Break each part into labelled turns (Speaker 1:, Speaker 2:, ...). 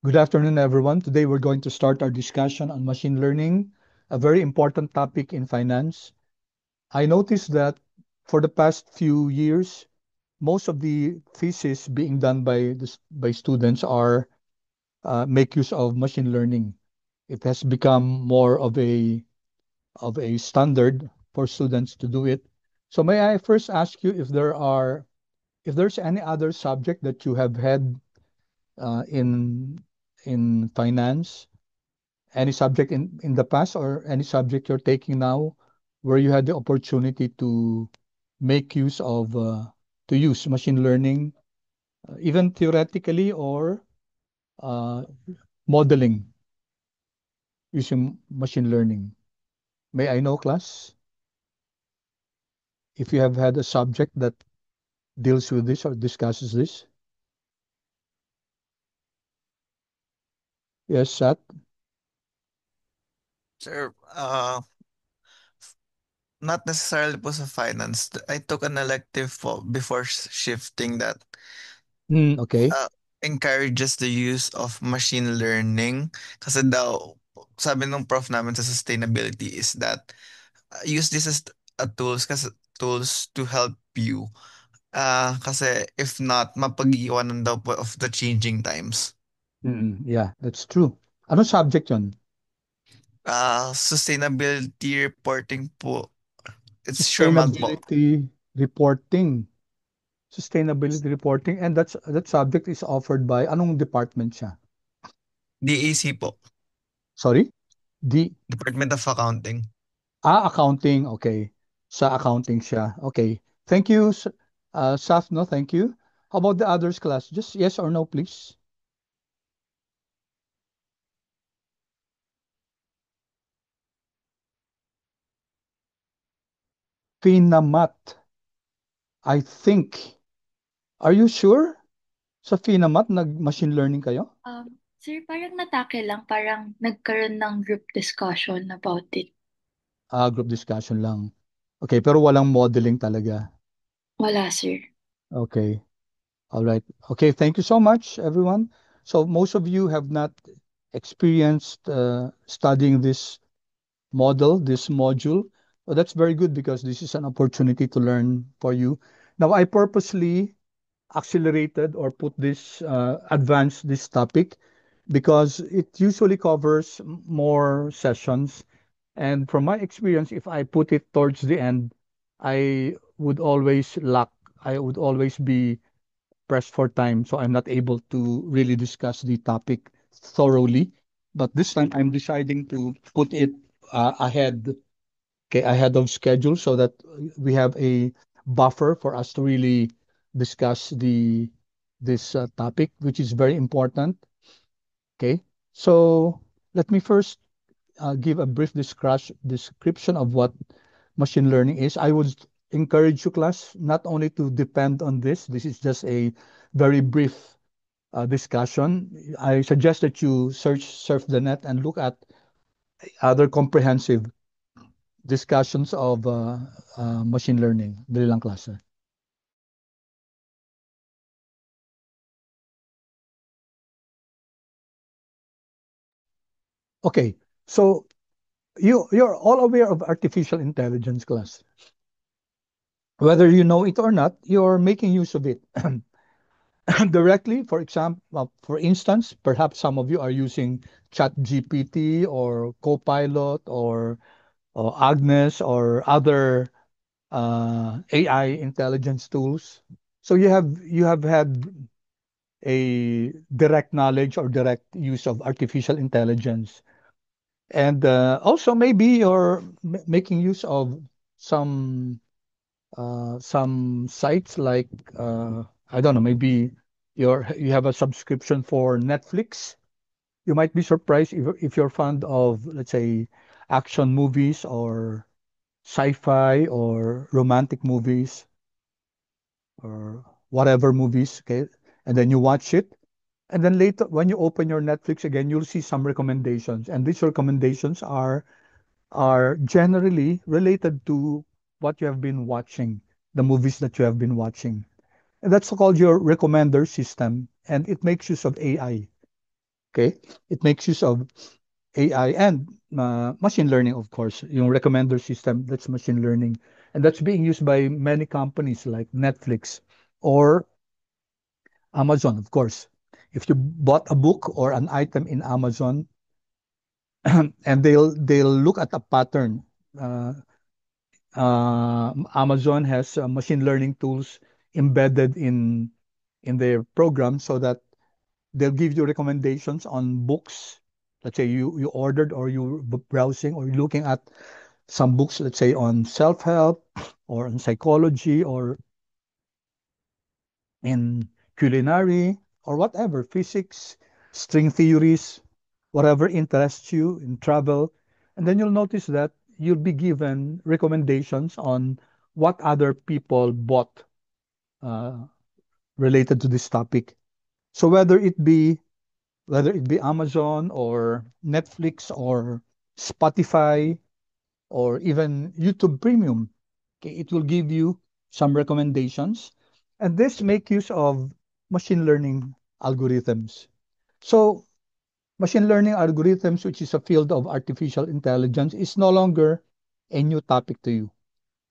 Speaker 1: Good afternoon, everyone. Today we're going to start our discussion on machine learning, a very important topic in finance. I noticed that for the past few years, most of the thesis being done by students are make use of machine learning. It has become more of a standard for students to do it. So may I first ask you if there's any other subject that you have had uh, in in finance, any subject in the past or any subject you're taking now where you had the opportunity to make use of to use machine learning, even theoretically or uh, modeling using machine learning. May I know, class, if you have had a subject that deals with this or discusses this? Yes, Sat.
Speaker 2: Sir, not necessarily po sa finance. I took an elective po before shifting that
Speaker 1: Okay.
Speaker 2: uh, encourages the use of machine learning. Kasi daw, sabi ng prof namin sa sustainability is that use this as a tools to help you. Kasi if not, mapag-iwanan daw po of the changing times.
Speaker 1: Yeah, that's true. Ano subject yon?
Speaker 2: Sustainability reporting po. It's sure mag po.
Speaker 1: Sustainability reporting. Sustainability reporting, and that subject is offered by anong department siya?
Speaker 2: DAC po.
Speaker 1: Sorry? D
Speaker 2: Department of Accounting.
Speaker 1: accounting. Okay. Sa accounting siya. Okay. Thank you, Saf, no? Thank you. How about the others class? Just yes or no, please. Finamat. I think. Are you sure? Sa Finamat, nag-machine learning kayo?
Speaker 3: Sir, parang natake lang, parang nagkaroon ng group discussion about it.
Speaker 1: Group discussion lang. Okay, pero walang modeling talaga.
Speaker 3: Wala, sir.
Speaker 1: Okay. All right. Okay, thank you so much, everyone. So most of you have not experienced studying this model, this module. Well, that's very good because this is an opportunity to learn for you. Now, I purposely accelerated or put this advanced this topic because it usually covers more sessions. And from my experience, if I put it towards the end, I would always lack, I would always be pressed for time, so I'm not able to really discuss the topic thoroughly. But this time, I'm deciding to put it ahead, okay, ahead of schedule, so that we have a buffer for us to really discuss the this topic, which is very important. Okay, so let me first give a brief description of what machine learning is. I would encourage you, class, not only to depend on this. This is just a very brief discussion. I suggest that you surf the net and look at other comprehensive discussions of machine learning. Dali lang, klase. Okay, so you're all aware of artificial intelligence, class. Whether you know it or not, you're making use of it directly. For example, for instance, perhaps some of you are using ChatGPT or Copilot or Agnes or other AI intelligence tools. So you have had a direct knowledge or direct use of artificial intelligence, and also maybe you're making use of some some sites like I don't know, maybe you have a subscription for Netflix. You might be surprised if you're fond of, let's say, action movies or sci-fi or romantic movies or whatever movies, okay? And then you watch it. And then later, when you open your Netflix again, you'll see some recommendations. And these recommendations are generally related to what you have been watching, the movies that you have been watching. And that's called your recommender system. And it makes use of AI. Okay, it makes use of AI and machine learning, of course. Yung recommender system, that's machine learning, and that's being used by many companies like Netflix or Amazon, of course. If you bought a book or an item in Amazon, and they'll look at a pattern. Uh, Amazon has machine learning tools embedded in their program so that they'll give you recommendations on books. Let's say you ordered or you browsing or you're looking at some books, let's say on self-help or on psychology or in culinary or whatever, physics, string theories, whatever interests you in travel. And then you'll notice that you'll be given recommendations on what other people bought uh, related to this topic. So whether it be Amazon or Netflix or Spotify or even YouTube Premium, okay, it will give you some recommendations. And this make use of machine learning algorithms. So machine learning algorithms, which is a field of artificial intelligence, is no longer a new topic to you.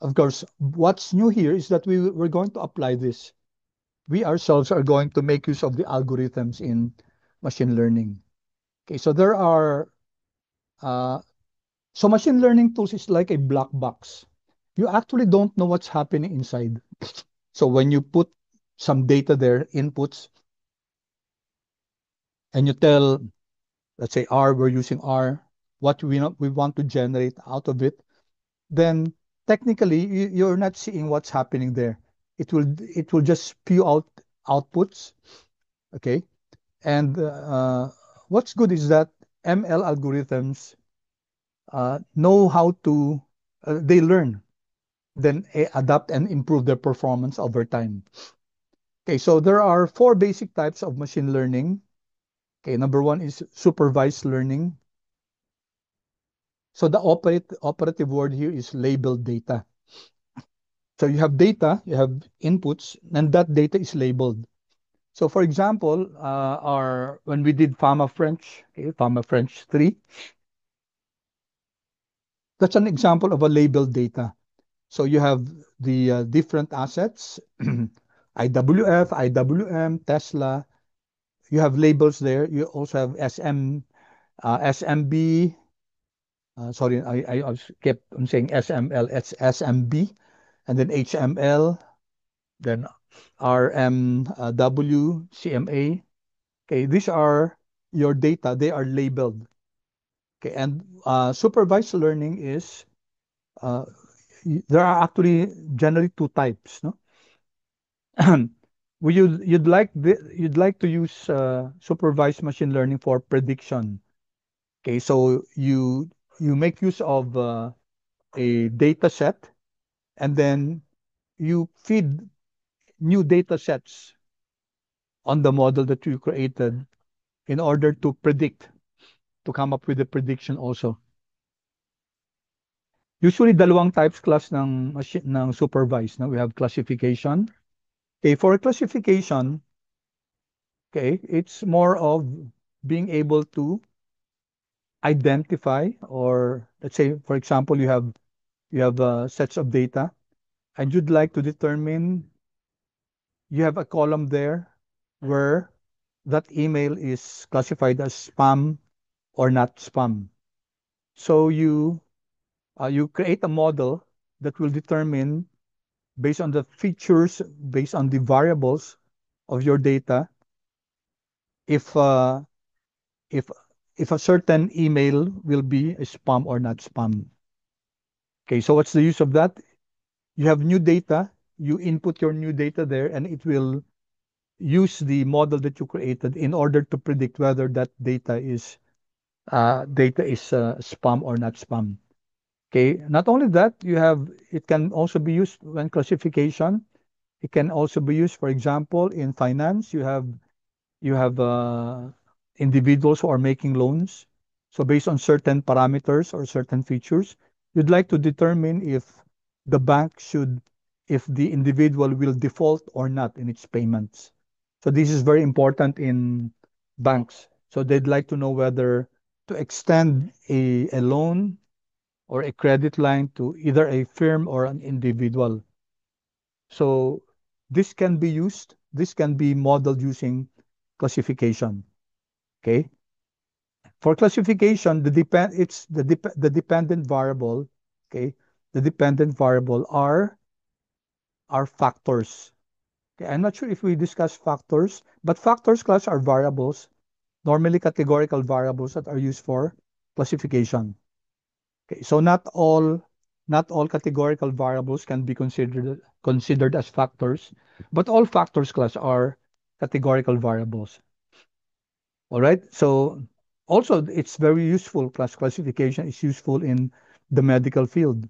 Speaker 1: Of course, what's new here is that we're going to apply this. We ourselves are going to make use of the algorithms in machine learning. Okay, so there are uh, so machine learning tools is like a black box. You actually don't know what's happening inside. So when you put some data there, inputs, and you tell, let's say R, we're using R, what we want to generate out of it, then technically you're not seeing what's happening there. It will just spew out outputs, okay? And what's good is that ML algorithms know how to they learn, then adapt and improve their performance over time. Okay, so there are four basic types of machine learning. Okay, number one is supervised learning. So the operative word here is labeled data. So you have data, you have inputs, and that data is labeled. So for example, our when we did Fama French, okay, Fama French 3, that's an example of a labeled data. So you have the different assets, IWF, IWM, Tesla. You have labels there. You also have SMB. Sorry, I kept on saying SML. It's SMB, and then HML, then RMW, CMA. Okay, these are your data. They are labeled. Okay, and supervised learning is uh, there are actually generally two types. No, Would you'd like to use supervised machine learning for prediction. Okay, so you make use of a data set and then you feed new data sets on the model that you created in order to predict, to come up with a prediction also. Usually dalawang types class ng supervised. No? We have classification. Okay, for classification, okay, it's more of being able to identify, or let's say for example you have sets of data and you'd like to determine, you have a column there where that email is classified as spam or not spam. So you create a model that will determine, based on the features, based on the variables of your data, if if if a certain email will be a spam or not spam. Okay, so what's the use of that? You have new data, you input your new data there, and it will use the model that you created in order to predict whether that data is spam or not spam. Okay, not only that, it can also be used when classification. It can also be used, for example, in finance. You have individuals who are making loans. So based on certain parameters or certain features, you'd like to determine the bank should, if the individual will default or not in its payments. So this is very important in banks. So they'd like to know whether to extend a loan or a credit line to either a firm or an individual. So this can be modeled using classification. Okay. For classification, the dependent variable. Okay. The dependent variable are factors. Okay. I'm not sure if we discuss factors, but factors class are variables, normally categorical variables that are used for classification. Okay. So not all categorical variables can be considered as factors, but all factors class are categorical variables. All right. So also it's very useful. Classification is useful in the medical field.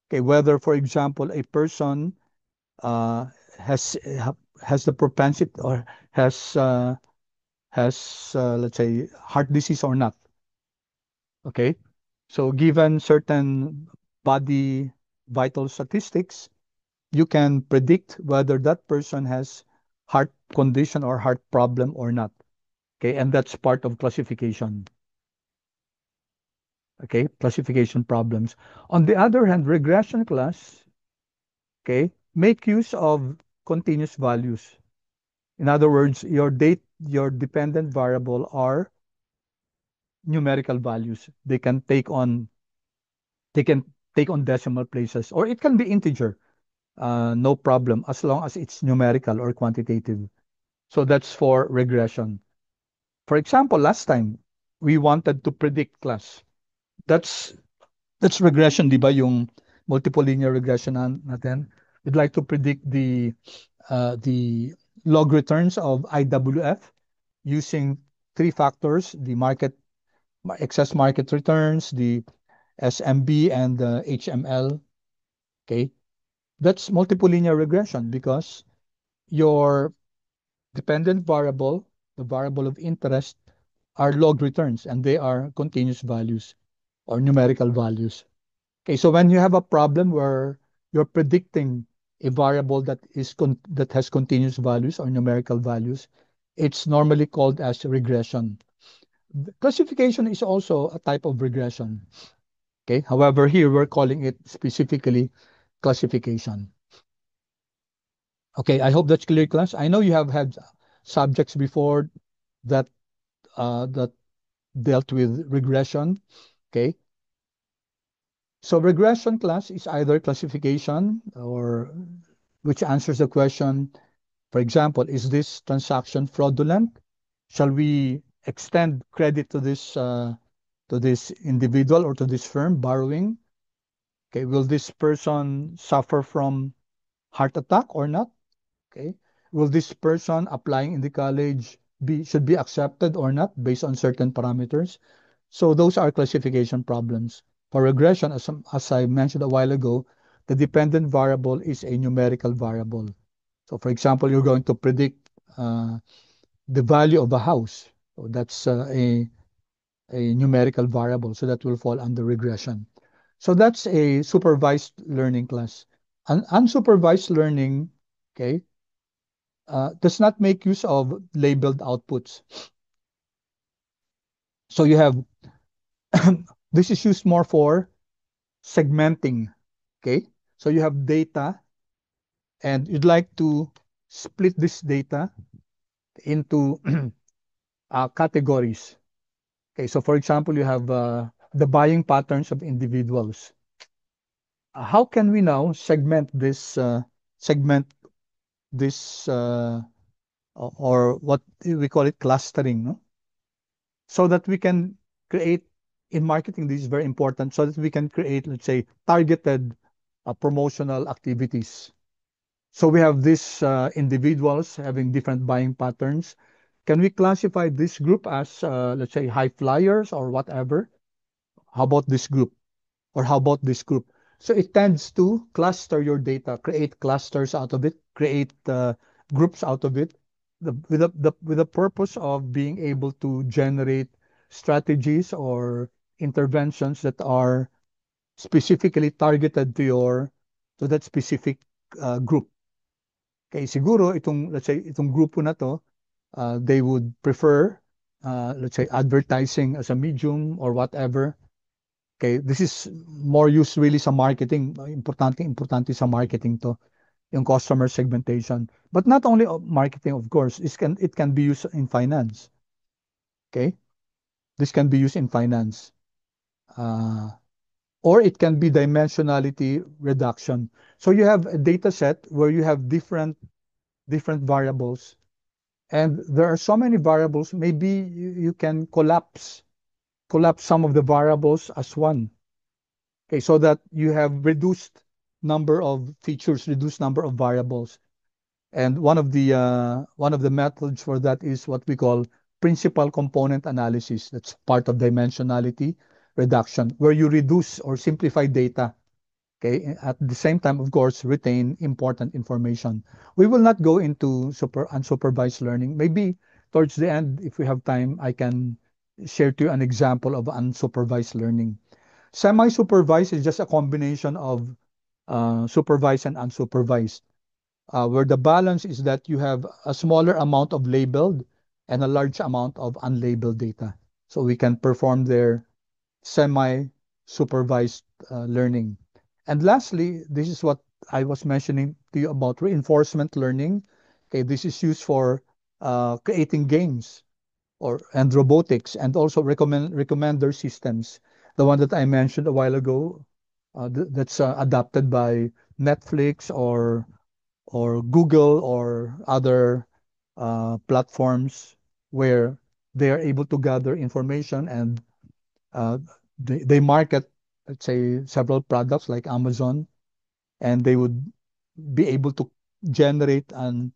Speaker 1: Okay, whether, for example, a person uh, has has the propensity or has let's say heart disease or not. Okay, so given certain body vital statistics, you can predict whether that person has heart condition or heart problem or not. Okay, and that's part of classification. Okay, classification problems. On the other hand, regression class, okay, make use of continuous values. In other words, your dependent variable are numerical values. They can take on decimal places, or it can be integer. No problem, as long as it's numerical or quantitative. So that's for regression. For example, last time we wanted to predict class. That's That's regression, di ba? Yung multiple linear regression natin. We'd like to predict the log returns of IWF using three factors: the excess market returns, the SMB, and the HML. Okay, that's multiple linear regression because your dependent variable, the variable of interest, are log returns, and they are continuous values or numerical values. Okay, so when you have a problem where you're predicting a variable that has continuous values or numerical values, it's normally called as regression. Classification is also a type of regression. Okay, however, here we're calling it specifically classification. Okay, I hope that's clear, class. I know you have had subjects before that that dealt with regression. Okay, so regression class is either classification or which answers the question, for example, is this transaction fraudulent? Shall we extend credit to this individual or to this firm borrowing? Okay, will this person suffer from heart attack or not? Okay, will this person applying in the college should be accepted or not based on certain parameters? So those are classification problems. For regression, as I mentioned a while ago, the dependent variable is a numerical variable. So for example, you're going to predict the value of a house. So that's a numerical variable. So that will fall under regression. So that's a supervised learning class. Unsupervised learning, okay, does not make use of labeled outputs. So you have, this is used more for segmenting, okay? So you have data and you'd like to split this data into categories. Okay, so for example, you have the buying patterns of individuals. How can we now segment this or what we call it clustering, no? So that we can create in marketing. This is very important, so that we can create, let's say, targeted promotional activities. So we have these individuals having different buying patterns. Can we classify this group as, let's say, high flyers or whatever? How about this group? Or how about this group? So it tends to cluster your data, create clusters out of it, create groups out of it, with the purpose of being able to generate strategies or interventions that are specifically targeted to that specific group. Okay, siguro let's say itong grupo na to, they would prefer let's say advertising as a medium or whatever. Okay, this is more used really sa marketing. Importante sa marketing to, yung customer segmentation. But not only marketing, of course, it can be used in finance. Okay, this can be used in finance. Uh, or it can be dimensionality reduction. So you have a data set where you have different variables, and there are so many variables. Maybe you can collapse some of the variables as one. Okay, so that you have reduced number of features, reduced number of variables. And one of the methods for that is what we call principal component analysis. That's part of dimensionality reduction, where you reduce or simplify data. Okay, at the same time, of course, retain important information. We will not go into super unsupervised learning. Maybe towards the end, if we have time, I can share to you an example of unsupervised learning. Semi-supervised is just a combination of supervised and unsupervised, where the balance is that you have a smaller amount of labeled and a large amount of unlabeled data. So we can perform their semi-supervised learning. And lastly, this is what I was mentioning to you about reinforcement learning. Okay, this is used for creating games and robotics, and also recommender systems. The one that I mentioned a while ago, that's adapted by Netflix or Google or other platforms, where they are able to gather information, and uh, they market, let's say, several products like Amazon, and they would be able to generate, and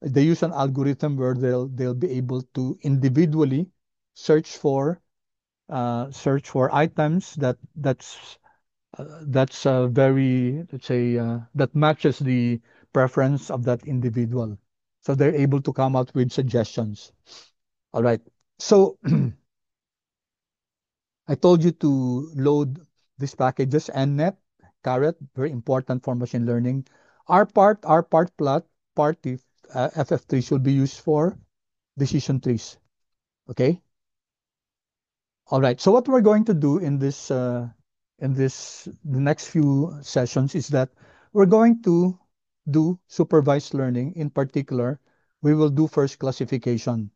Speaker 1: they use an algorithm where they'll be able to individually search for search for items that's very, let's say, that matches the preference of that individual. So they're able to come out with suggestions. All right. So I told you to load these packages, NNet, Caret, very important for machine learning. R part plot, part FF3 should be used for decision trees. Okay. All right. So what we're going to do in the next few sessions is that we're going to do supervised learning. In particular, we will do first classification.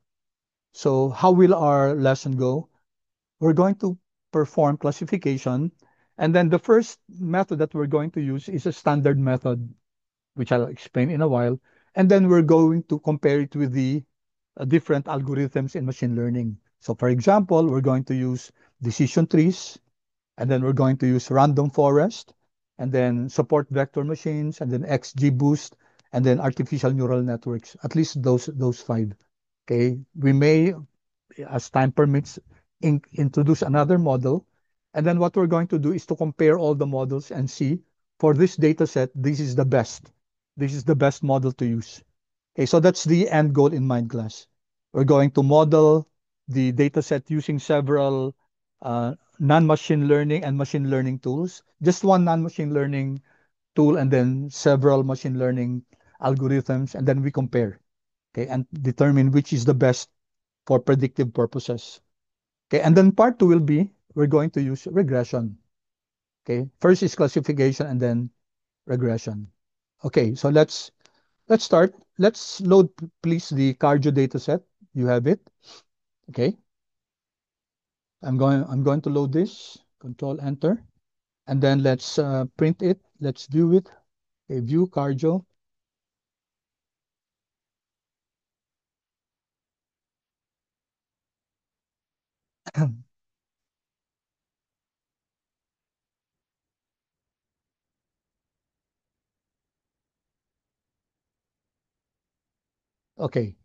Speaker 1: So how will our lesson go? We're going to perform classification, and then the first method that we're going to use is a standard method, which I'll explain in a while. And then we're going to compare it with the different algorithms in machine learning. So for example, we're going to use decision trees, and then we're going to use random forest, and then support vector machines, and then XGBoost, and then artificial neural networks. At least those five. Okay, we may, as time permits, introduce another model. And then what we're going to do is to compare all the models and see, for this data set, this is the best. This is the best model to use. Okay, so that's the end goal in mind class. We're going to model the data set using several non-machine learning and machine learning tools. Just one non-machine learning tool and then several machine learning algorithms, and then we compare, okay, and determine which is the best for predictive purposes. Okay, and then part two will be, we're going to use regression. Okay, first is classification and then regression. Okay, so let's start. Let's load, please, the cardio data set. You have it. Okay, I'm going to load this. Control Enter, and then let's print it. Let's view it. Okay, view cardio. Okay,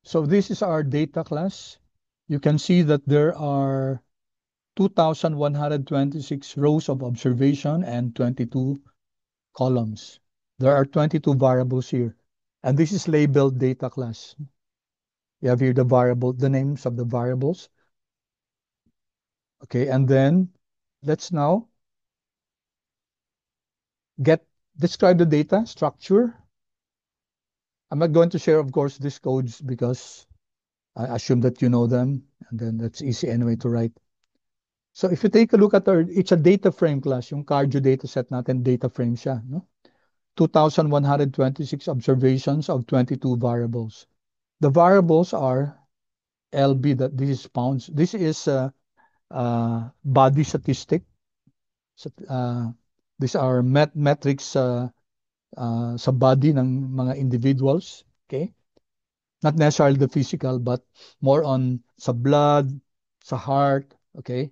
Speaker 1: so this is our data class. You can see that there are 2,126 rows of observation and 22 columns. There are 22 variables here. And this is labeled data class. You have here the names of the variables. Okay, and then let's now describe the data structure. I'm not going to share, of course, these codes because I assume that you know them, and then that's easy anyway to write. So if you take a look at it's a data frame class. Yung cardio data set natin, data frame siya, no? 2,126 observations of 22 variables. The variables are LB, that this is pounds. This is body statistic. Uh, these are metrics sa body ng mga individuals. Okay? Not necessarily the physical, but more on sa blood, sa heart. Okay?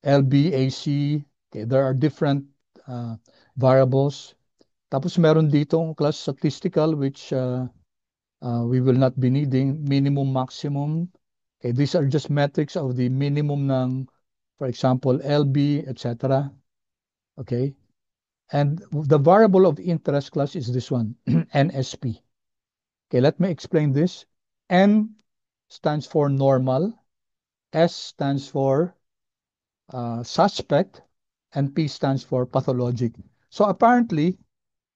Speaker 1: LBAC. Okay? There are different uh, variables. Tapos meron ditong class statistical, which we will not be needing. Minimum, maximum. Okay, these are just metrics of the minimum ng, for example, LB, etc. Okay, and the variable of interest class is this one, NSP. Okay, let me explain this. N stands for normal, S stands for suspect, and P stands for pathologic. So apparently,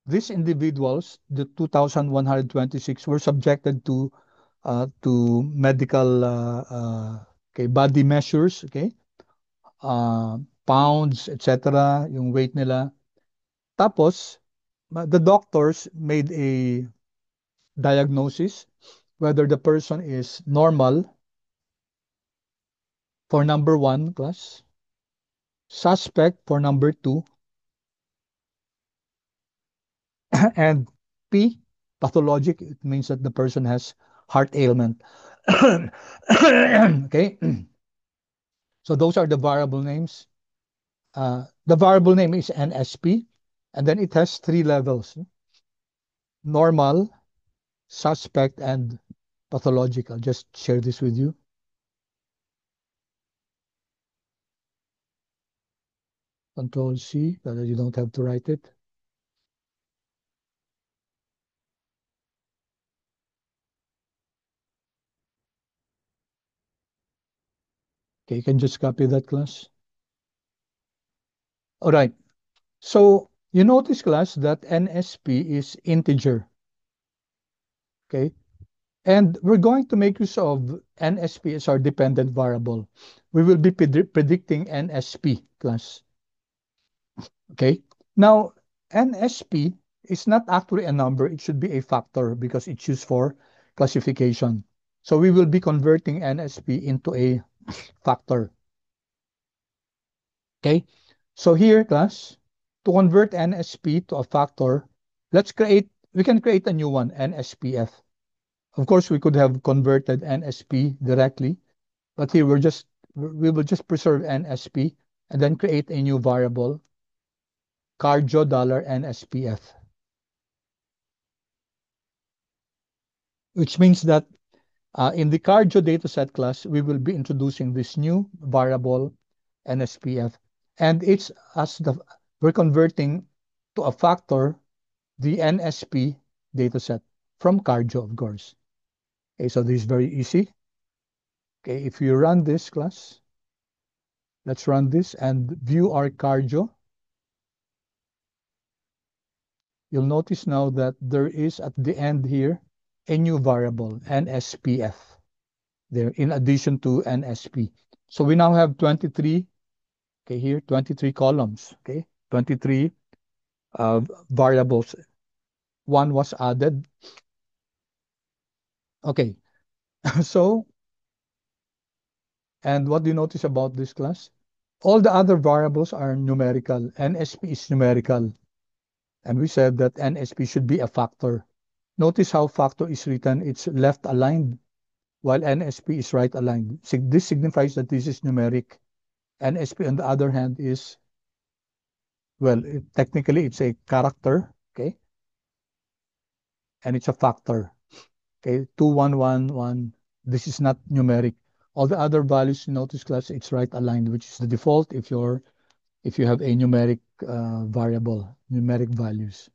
Speaker 1: these individuals, the 2,126, were subjected to medical okay, body measures, okay, pounds, etc., yung weight nila. Tapos, the doctors made a diagnosis whether the person is normal for number one class, suspect for number two, and P, pathologic. It means that the person has heart ailment. Okay, so those are the variable names. The variable name is NSP, and then it has three levels: normal, suspect, and pathologic. I'll just share this with you. Control C, so that you don't have to write it. Okay, you can just copy that, class. All right. So you notice, class, that NSP is integer. Okay. And we're going to make use of NSP as our dependent variable. We will be predicting NSP, class. Okay. Now, NSP is not actually a number. It should be a factor because it's used for classification. So we will be converting NSP into a factor. Okay. So here, class, to convert NSP to a factor, we can create a new one, NSPF. Of course, we could have converted NSP directly, but here we will just preserve NSP and then create a new variable, cardio $NSPF, which means that in the cardio dataset class, we will be introducing this new variable NSPF, and it's as we're converting to a factor the NSP dataset from cardio, of course. Okay, so this is very easy. Okay, if you run this class, let's run this and view our cardio. You'll notice now that there is at the end here a new variable, NSPF, there in addition to NSP. So we now have 23, okay, here, 23 columns, okay, 23 variables. One was added. Okay, so, and what do you notice about this, class? All the other variables are numerical. NSP is numerical. And we said that NSP should be a factor. Notice how factor is written. It's left aligned, while NSP is right aligned. This signifies that this is numeric. NSP, on the other hand, is, well, technically it's a character, okay? And it's a factor, okay? 2, 1, 1, 1. This is not numeric. All the other values, notice, class, it's right aligned, which is the default if you have a numeric variable, numeric values.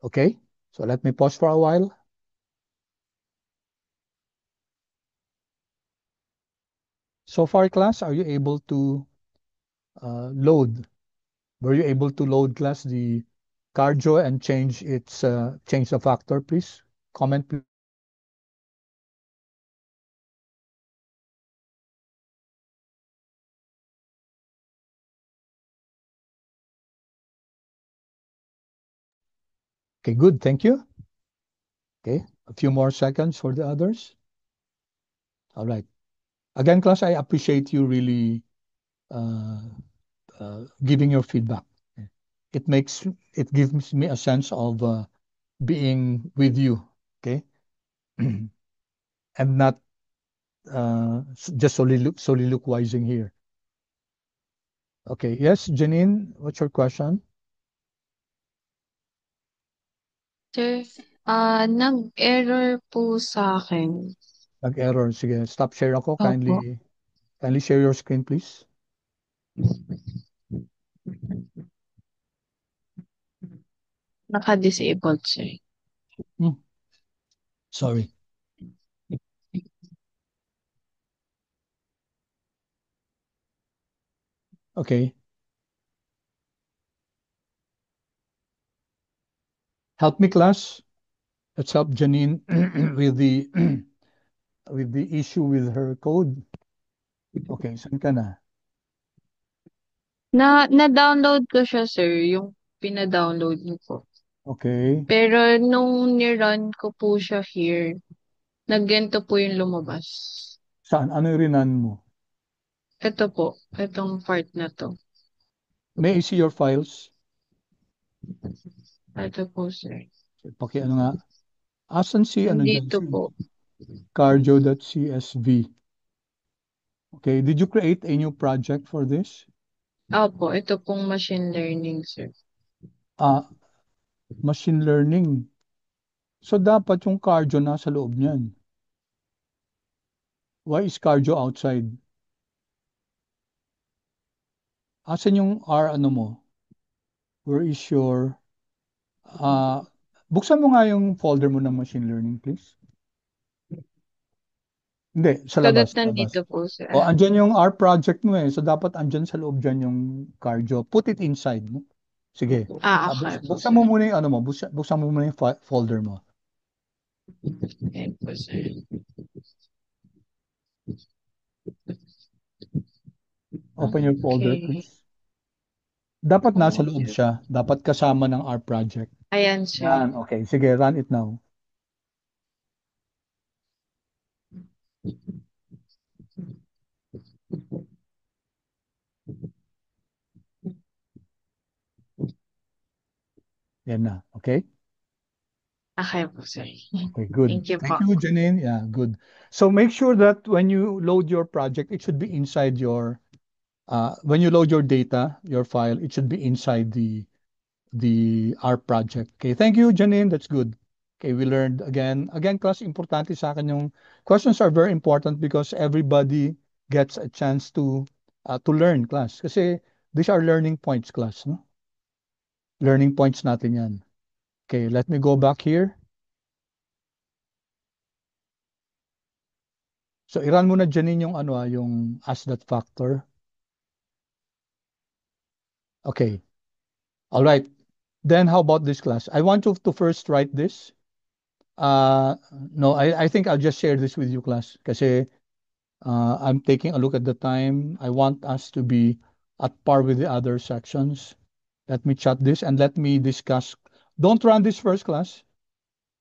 Speaker 1: Okay, so let me pause for a while. So far, class, are you able to load? Were you able to load, class, the cardio and change the factor, please? Comment, please. Okay, good. Thank you. Okay, a few more seconds for the others. All right. Again, class, I appreciate you really uh, giving your feedback. It makes it gives me a sense of being with you. Okay, and not just solely look wising here. Okay, yes, Janine, what's your question?
Speaker 4: Sir, nag-error po sa'kin.
Speaker 1: Nag-error. Sige, stop share ako.
Speaker 4: Opo,
Speaker 1: Kindly share your screen, please.
Speaker 4: naka-disabled, sir.
Speaker 1: Hmm, sorry. Okay, help me, class. Let's help Janine with the with the issue with her code. Okay, saan ka na?
Speaker 4: Na-download ko siya, sir, yung pina-download niyo po.
Speaker 1: Okay.
Speaker 4: Pero nung ni-run ko po siya here, nagganito po yung lumabas.
Speaker 1: Saan? Ano yung rinan mo?
Speaker 4: Ito po, itong part na to.
Speaker 1: May I see your files?
Speaker 4: Ito po, sir.
Speaker 1: Ano nga? Asan si, ano dyan?
Speaker 4: Nandito
Speaker 1: Si
Speaker 4: po.
Speaker 1: cardio.csv. Okay, did you create a new project for this?
Speaker 4: Opo, ito pong machine learning, sir.
Speaker 1: Ah, machine learning. So, dapat yung cardio nasa loob niyan. Why is cardio outside? Asan yung R ano mo? Where is your... Ah, buksan mo nga yung folder mo ng machine learning, please. Hindi, sa
Speaker 4: Kagat
Speaker 1: labas, sa labas.
Speaker 4: nandito po, sir.
Speaker 1: O, andyan yung R project mo eh. So, dapat andyan sa loob dyan yung cardio. Put it inside, no? Sige.
Speaker 4: Okay po,
Speaker 1: Buksan
Speaker 4: sir.
Speaker 1: mo muna yung ano mo. Buksan mo muna yung folder mo.
Speaker 4: Ayan po, sir.
Speaker 1: Open your folder,
Speaker 4: Okay.
Speaker 1: please. Dapat nasa loob
Speaker 4: Okay.
Speaker 1: siya. Dapat kasama ng R project.
Speaker 4: Ayan, sir.
Speaker 1: Yan, okay. Sige, run it now. Yan na, okay?
Speaker 4: Okay po, sir.
Speaker 1: Okay, good.
Speaker 4: Thank you
Speaker 1: Thank
Speaker 4: po.
Speaker 1: you, Janine. Yeah, good. So make sure that when you load your project, it should be inside your, when you load your data, your file, it should be inside the R project. Okay, thank you, Janine. That's good. Okay, we learned again. Again, class, importante sa akin yung questions are very important because everybody gets a chance to learn, class. Kasi these are learning points, class. No? Learning points natin yan. Okay, let me go back here. So, i-run mo na Janine yung ano yung ask that factor. Okay. All right. Then how about this class? I want you to first write this. No, I think I'll just share this with you, class. Kasi I'm taking a look at the time. I want us to be at par with the other sections. Let me chat this and let me discuss. Don't run this first, class.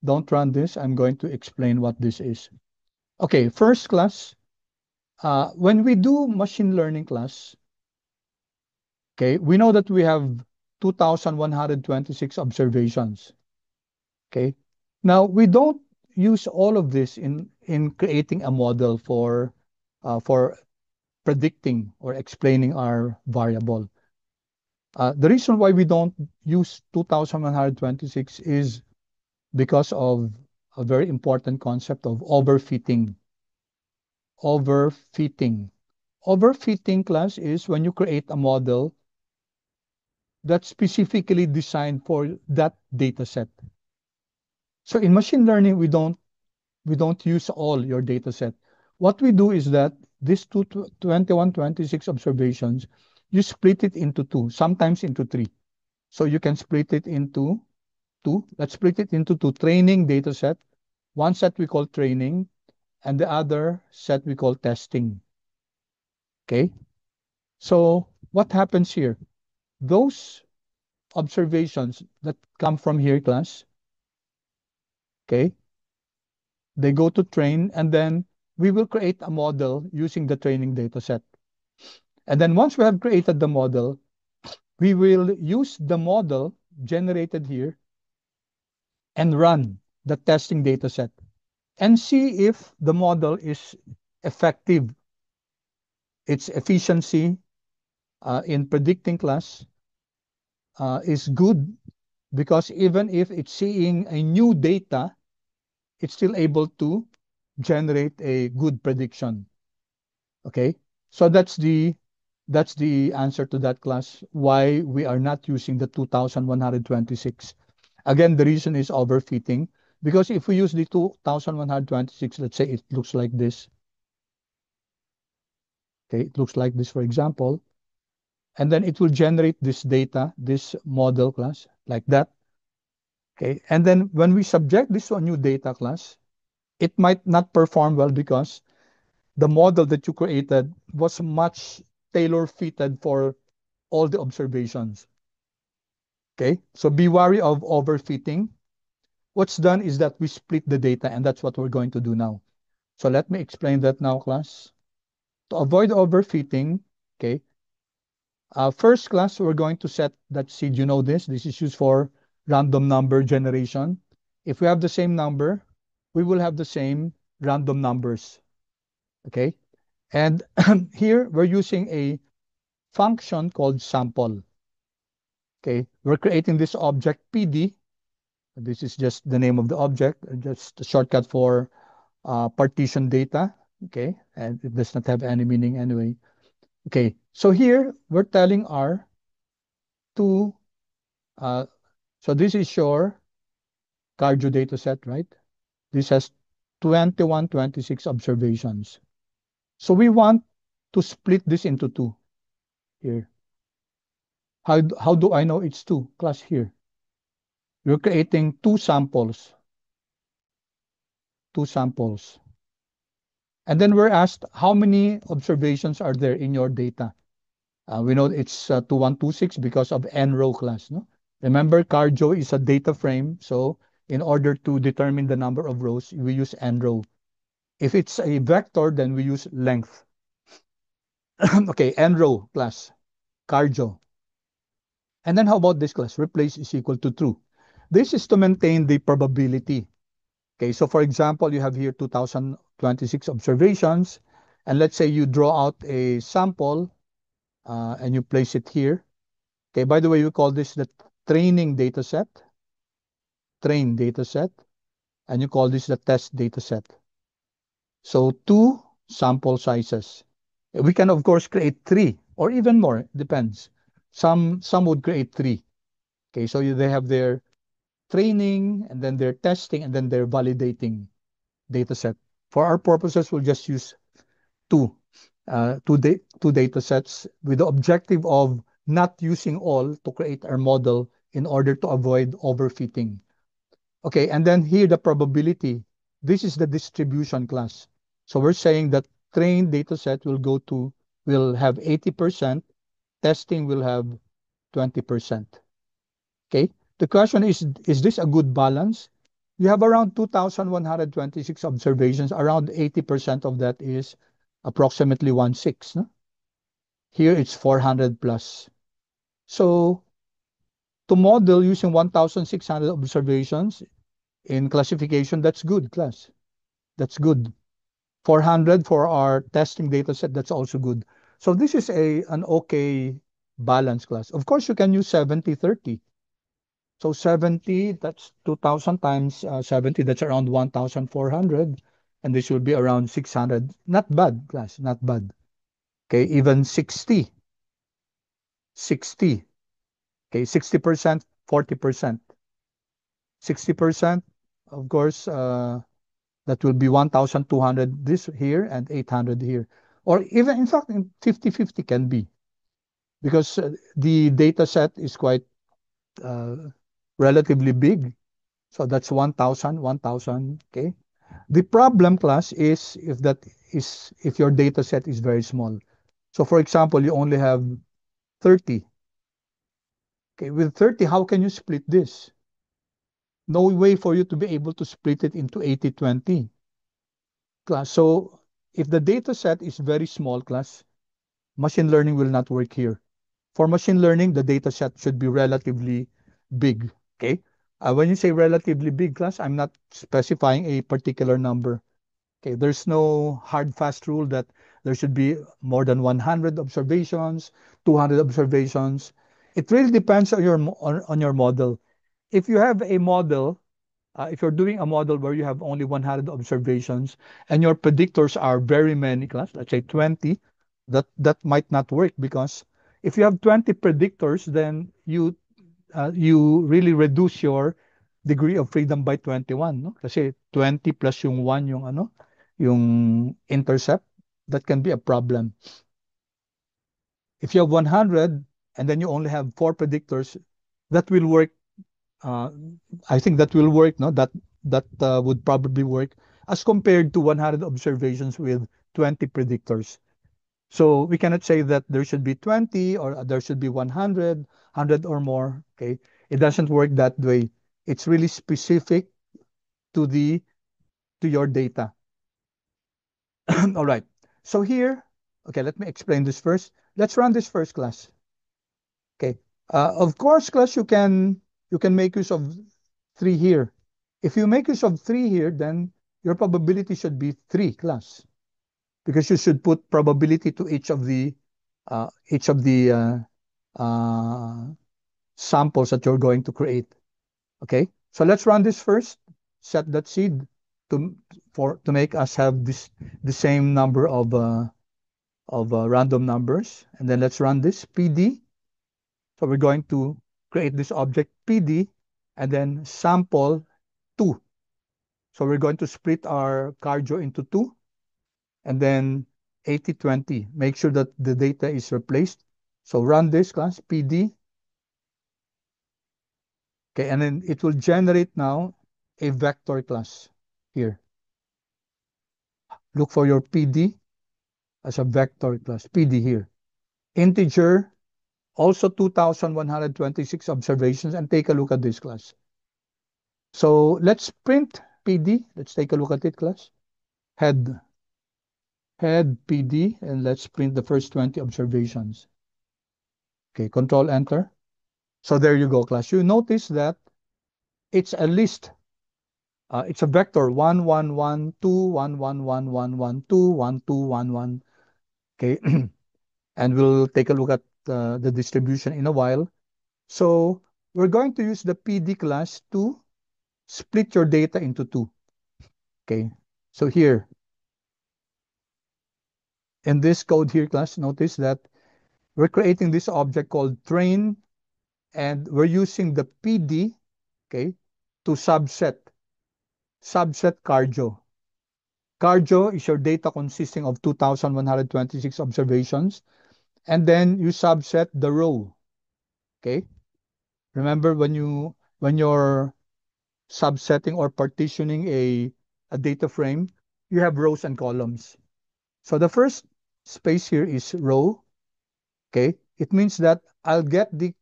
Speaker 1: Don't run this. I'm going to explain what this is. Okay, first class. When we do machine learning class, okay, we know that we have 2,126 observations. Okay. Now, we don't use all of this in creating a model for predicting or explaining our variable. The reason why we don't use 2,126 is because of a very important concept of overfitting. Overfitting. Overfitting, class, is when you create a model that's specifically designed for that data set. So in machine learning, we don't use all your data set. What we do is that these 2126 observations, you split it into two, sometimes into three. So you can split it into two. Let's split it into two training data set. One set we call training, and the other set we call testing. Okay? So what happens here? Those observations that come from here, class, Okay. They go to train, and then we will create a model using the training data set. And then once we have created the model, we will use the model generated here and run the testing data set and see if the model is effective, its efficiency in predicting class is good, because even if it's seeing a new data, it's still able to generate a good prediction. Okay, so that's the answer to that class, why we are not using the 2126. Again, the reason is overfitting, because if we use the 2126, let's say it looks like this. Okay, it looks like this, for example, and then it will generate this data, this model class, like that. Okay, and then when we subject this to a new data class, it might not perform well because the model that you created was much tailor fitted for all the observations. Okay, so be wary of overfitting. What's done is that we split the data, and that's what we're going to do now. So let me explain that now, class. To avoid overfitting, okay, first class, we're going to set that seed. You know this. This is used for random number generation. If we have the same number, we will have the same random numbers. Okay, and here we're using a function called sample. Okay, we're creating this object PD. This is just the name of the object, just a shortcut for partition data. Okay, and it does not have any meaning anyway. Okay, so here we're telling R to, uh, so this is your cardio data set, right? This has 2126 observations. So we want to split this into two here. How do I know it's two? Class here. We're creating two samples. Two samples. And then we're asked how many observations are there in your data. We know it's 2126 because of n row class. No? Remember, cardio is a data frame. So in order to determine the number of rows, we use n row. If it's a vector, then we use length. Okay, n row class, cardio. And then how about this class? Replace is equal to true. This is to maintain the probability. Okay, so for example, you have here 2026 observations, and let's say you draw out a sample and you place it here. Okay, by the way, we call this the training data set, train data set, and you call this the test data set. So two sample sizes. We can, of course, create three or even more, depends. Some would create three. Okay, so they have their training and then their testing and then their validating data set. For our purposes, we'll just use two, two data sets with the objective of not using all to create our model in order to avoid overfitting. Okay, and then here the probability. This is the distribution class. So we're saying that trained data set will have 80%, testing will have 20%. Okay, the question is this a good balance? You have around 2,126 observations, around 80% of that is approximately 1/6. No? Here it's 400 plus. So to model using 1,600 observations in classification, that's good, class. That's good. 400 for our testing data set, that's also good. So this is an okay balance, class. Of course, you can use 70/30. So 70, that's 2,000 times 70, that's around 1,400. And this will be around 600. Not bad, class, not bad. Okay, even 60. 60. Okay, 60%, 40%. 60%, of course, that will be 1,200 this here and 800 here. Or even, in fact, 50/50 can be. Because the data set is quite relatively big. So that's 1,000, 1,000, okay? The problem, class, is if your data set is very small. So for example, you only have 30. Okay, with 30, how can you split this? no way for you to be able to split it into 80-20 class. So if the data set is very small class, machine learning will not work here. For machine learning, the data set should be relatively big. Okay. When you say relatively big class, I'm not specifying a particular number. Okay. There's no hard fast rule that there should be more than 100 observations, 200 observations. It really depends on on your model. If you have a model, if you're doing a model where you have only 100 observations and your predictors are very many class, let's say 20, that might not work, because if you have 20 predictors, then you really reduce your degree of freedom by 21, no? Kasi 20 plus yung 1 yung yung intercept, that can be a problem. If you have 100 and then you only have 4 predictors, that will work. uh, I think that will work, no? That would probably work as compared to 100 observations with 20 predictors. So we cannot say that there should be 20 or there should be 100 or more. Okay, it doesn't work that way. It's really specific to the to your data. All right. So here, okay, let me explain this first. Let's run this first class. Okay. Of course, class, you can make use of 3 here. If you make use of 3 here, then your probability should be 3 class, because you should put probability to each of the uh, samples that you're going to create. Okay, so let's run this first. Set that seed to to make us have the same number of random numbers, and then let's run this PD. So we're going to create this object PD and then sample 2. So we're going to split our cardio into 2 and then 80-20. Make sure that the data is replaced. So run this class PD. Okay, and then it will generate now a vector class here. Look for your PD as a vector class, PD here. Integer, also 2,126 observations, and take a look at this class. So let's print PD. Let's take a look at it, class. Head PD, and let's print the first 20 observations. Okay, Control Enter. So there you go, class. You notice that it's a list. It's a vector 1, 1, 1, 2, 1, 1, 1, 1, 1, 2, 1, 2, 1, 1. Okay, and we'll take a look at the distribution in a while. So we're going to use the PD class to split your data into 2. Okay, so here in this code here, class, notice that we're creating this object called train, and we're using the PD, okay, to subset cardio. Cardio is your data consisting of 2,126 observations, and then you subset the row. Okay, remember when you're subsetting or partitioning a data frame, you have rows and columns. So the first space here is row. Okay, it means that I'll get the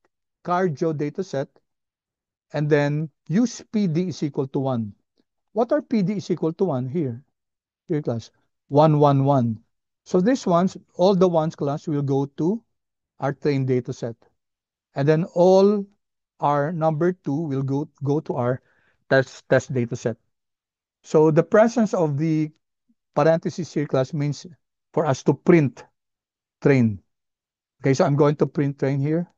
Speaker 1: cardio data set and then use PD is equal to 1. What are PD is equal to 1 here? Here, class. 1, 1, 1. So this ones, all the ones, class, will go to our trained data set. And then all our number 2 will go to our test data set. So the presence of the parenthesis here, class, means for us to print train. Okay, so I'm going to print train here.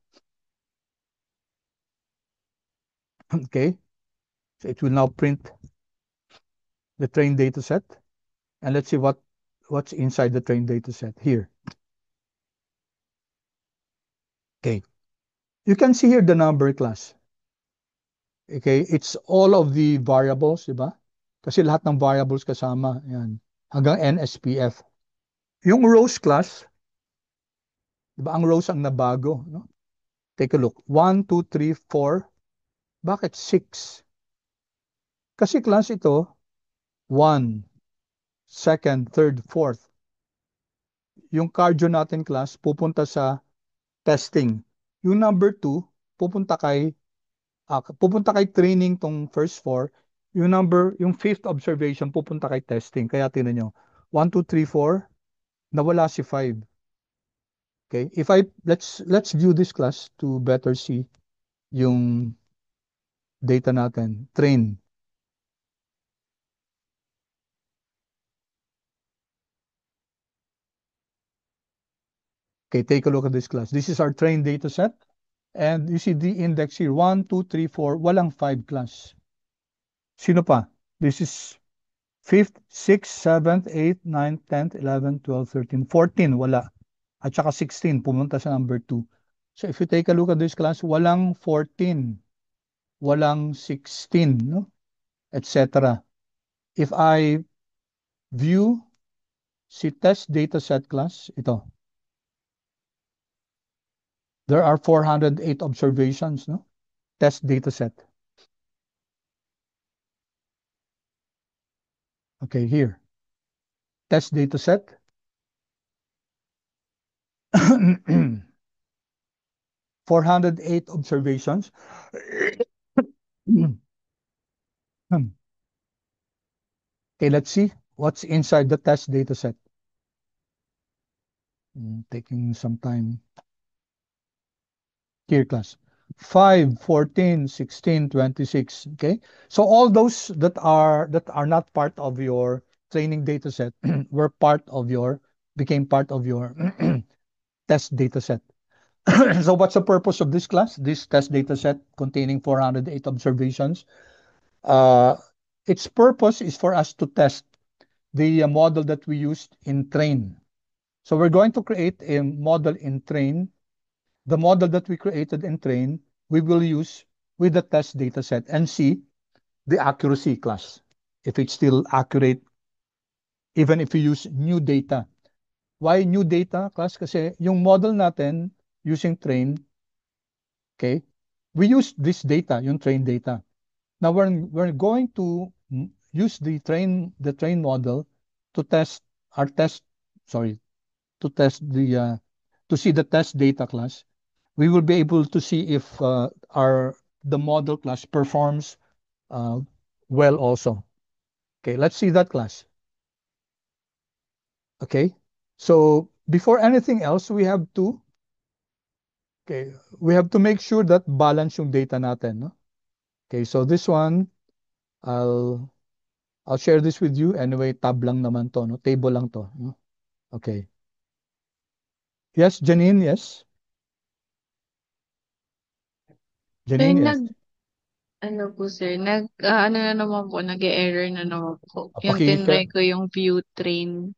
Speaker 1: Okay, so it will now print the train data set. And let's see what's inside the train data set here. Okay, you can see here the number, class. Okay, it's all of the variables, di ba? Kasi lahat ng variables kasama, yan, hanggang NSPF. Yung rows, class, di ba, ang rows ang nabago, no? Take a look. 1, 2, 3, 4. Bakit 6? Kasi, class, ito 1, second, third, fourth. Yung cardio natin, class, pupunta sa testing. Yung number 2, pupunta kay pupunta kay training tong first four. Yung fifth observation, pupunta kay testing. Kaya tinan nyo, 1, 2, 3, 4, nawala si 5. Okay, let's view this class to better see yung data natin. Train. Okay, take a look at this class. This is our train data set. And you see the index here, 1, 2, 3, 4, walang 5 class. Sino pa? This is 5th, 6th, 7th, 8th, 9th, 10th, 11th, 12th, 13th, 14, wala. At saka 16, pumunta sa number 2. So if you take a look at this class, walang 14, walang 16, no? Etc. If I view si test data set class, ito, there are 408 observations, no? Test data set. Okay, here. Test data set. 408 observations. Okay, let's see what's inside the test data set. Taking some time. Here, class. 5, 14, 16, 26. Okay. So all those that are not part of your training data set became part of your test data set. So what's the purpose of this class? This test data set containing 408 observations. Its purpose is for us to test the model that we used in train. So we're going to create a model in train. The model that we created in train, we will use with the test data set and see the accuracy class. If it's still accurate, even if we use new data. Why new data class? Kasi yung model natin using train, okay, we use this data, yung train data. Now we're going to use the train model to test our test, sorry, to test to see the test data class. We will be able to see if the model class performs uh, well also. Okay, let's see that class. Okay, so before anything else, we have to make sure that balance yung data natin, no? Okay, so this one, I'll I'll share this with you. Anyway, tab lang naman to, no? Table lang to, no? Okay. Yes, Janine, yes.
Speaker 4: Sir,
Speaker 1: Janine, yes.
Speaker 4: ano po sir, ano na naman po, nag-error na naman po. Yung tinry
Speaker 1: Paki-share,
Speaker 4: ko yung view train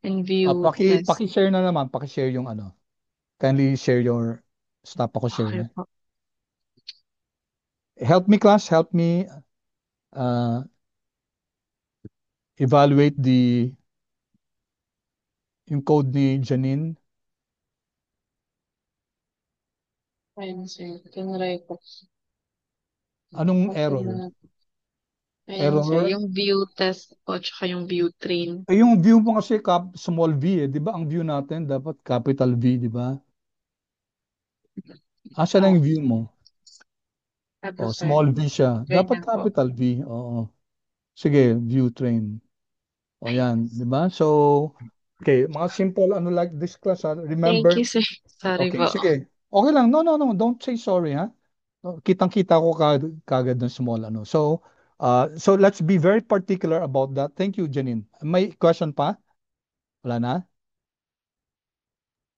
Speaker 4: and view test.
Speaker 1: paki-share na naman, paki-share yung ano. Kindly share your stop ako share.
Speaker 4: Okay
Speaker 1: Eh.
Speaker 4: po.
Speaker 1: Help me class, help me uh, evaluate yung code ni Janine.
Speaker 4: Ayun sir, tinry ko.
Speaker 1: Anong
Speaker 4: Okay
Speaker 1: error?
Speaker 4: na. Ayun sir,
Speaker 1: Error?
Speaker 4: yung view test po, tsaka yung view train.
Speaker 1: Yung view mo kasi small v eh, 'di ba? Ang view natin dapat capital V, 'di ba? Asa na
Speaker 4: Oh,
Speaker 1: yung view mo?
Speaker 4: ito
Speaker 1: Oh,
Speaker 4: sir.
Speaker 1: small v siya. Dapat
Speaker 4: Ganyan po.
Speaker 1: capital V. Oo. Sige, view train. O yan, 'di ba? So, okay, mga simple ano like this class, ha?
Speaker 4: Thank you
Speaker 1: Remember,
Speaker 4: sir. Sorry
Speaker 1: okay,
Speaker 4: po.
Speaker 1: sige. Okay lang. No, no, no. Don't say sorry, ha? Kitang-kita ko kagad ng small ano. So let's be very particular about that. Thank you, Janine. May question pa? Wala na?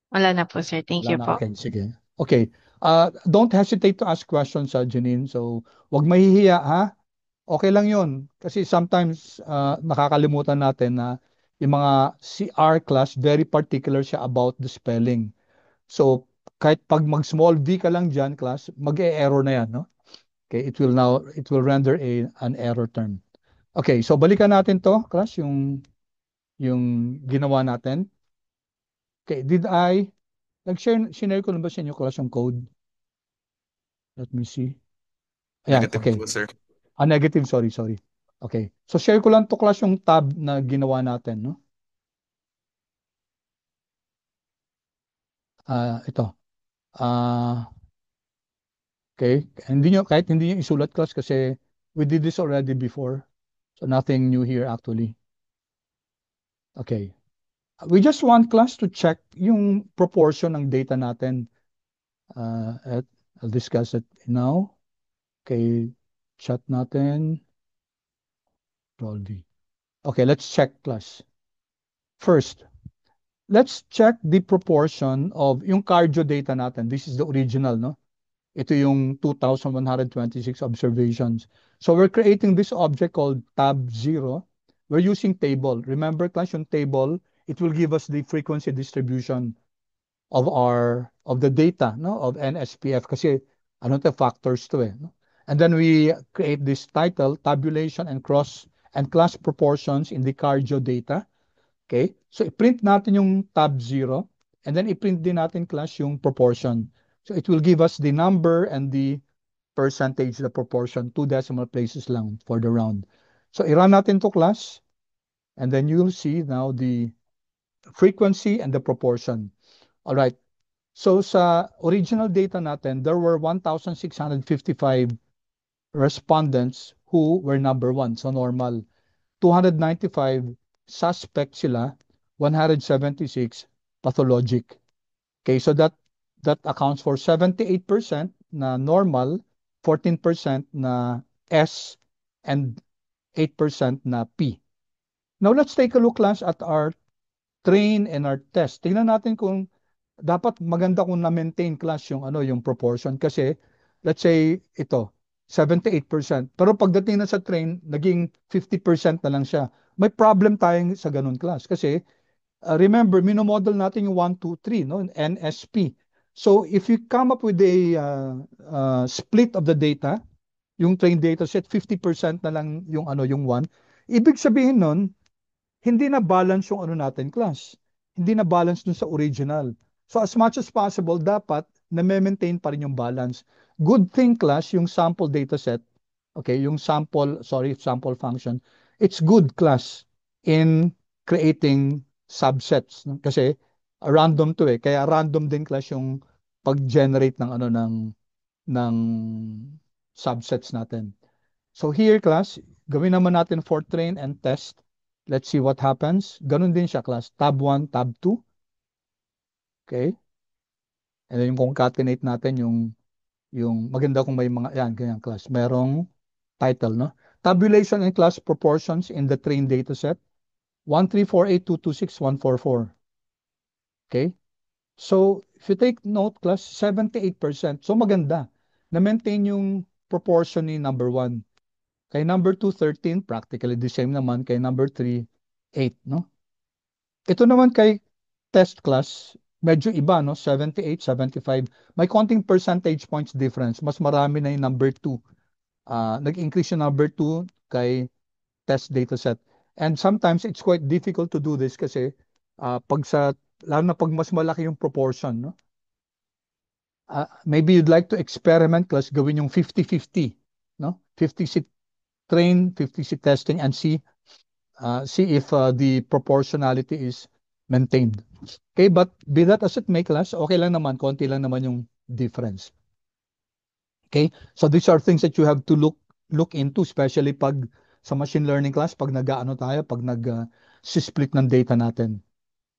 Speaker 4: Wala na po sir. Thank
Speaker 1: Wala
Speaker 4: you
Speaker 1: na.
Speaker 4: po.
Speaker 1: Okay, sige. Okay. Don't hesitate to ask questions, Janine. So, wag mahihiya, ha? Okay lang 'yon. Kasi sometimes nakakalimutan natin na yung mga CR class, very particular siya about the spelling. So, kahit pag mag-small v ka lang dyan, class, mag-e-error na yan, no? Okay, it will render an error term. Okay, so balikan natin to, class, yung ginawa natin. Okay, sinare ko na ba sa inyo, class, yung code? Let me see. Ayan,
Speaker 2: Negative
Speaker 1: okay.
Speaker 2: po, sir.
Speaker 1: Negative, sorry, sorry. Okay. So share ko lang to, class, yung tab na ginawa natin, no? Ito. Ah, Okay? Kahit hindi nyo isulat class kasi we did this already before. So nothing new here actually. Okay. We just want class to check yung proportion ng data natin. I'll discuss it now. Okay, chat natin. Control V. Okay, let's check class. First, let's check the proportion of yung cardio data natin. This is the original, no? Ito yung 2,126 observations. So we're creating this object called tab0. We're using table. Remember class, yung table, it will give us the frequency distribution of the data, no, of NSPF kasi ano to factors to eh, no? And then we create this title, tabulation and class proportions in the cardio data. Okay? So i-print natin yung tab0 and then i-print din natin class yung proportion. So it will give us the number and the percentage, the proportion, 2 decimal places lang for the round. So i-run natin to class and then you'll see now the frequency and the proportion. All right. So sa original data natin, there were 1,655 respondents who were number 1. So normal. 295 suspect sila, 176 pathologic. Okay, so that accounts for 78% na normal, 14% na S, and 8% na P. Now let's take a look class at our train and our test. Tingnan natin kung dapat maganda kung na-maintain class yung yung proportion kasi let's say ito 78%, pero pagdating na sa train naging 50% na lang siya. May problem tayong sa ganun class kasi remember minomodel natin yung 1 2 3 no, NSP. So if you come up with a split of the data, yung train data set 50% na lang yung yung 1, ibig sabihin nun hindi na balance yung natin class. Hindi na balance dun sa original. So as much as possible, dapat na-maintain pa rin yung balance. Good thing class, yung sample data set, okay, yung sample function, it's good class in creating subsets. No? Kasi random to eh. Kaya random din class yung pag-generate ng ng subsets natin. So here class, gawin naman natin for train and test. Let's see what happens. Ganun din siya class. Tab 1, tab 2. Okay? And then yung concatenate natin yung maganda kung may mga yan ganyan class. Merong title, no? Tabulation and class proportions in the train dataset. 1348226 144. Okay? So, if you take note class, 78%. So maganda. Na-maintain yung proportion ni number 1. Kay number 2, 13, practically the same naman. Kay number 3, 8, no? Ito naman kay test class, medyo iba, no? 78, 75. May konting percentage points difference. Mas marami na yung number 2. Nag-increase yung number 2 kay test dataset. And sometimes it's quite difficult to do this kasi lalo na pag mas malaki yung proportion, no? Maybe you'd like to experiment class, gawin yung 50-50, no? 50 seat train, 50 seat testing, and see if the proportionality is maintained. Okay, but be that as it may class, okay lang naman, konti lang naman yung difference. Okay, so these are things that you have to look into, especially pag sa machine learning class, pag pag nag-split ng data natin.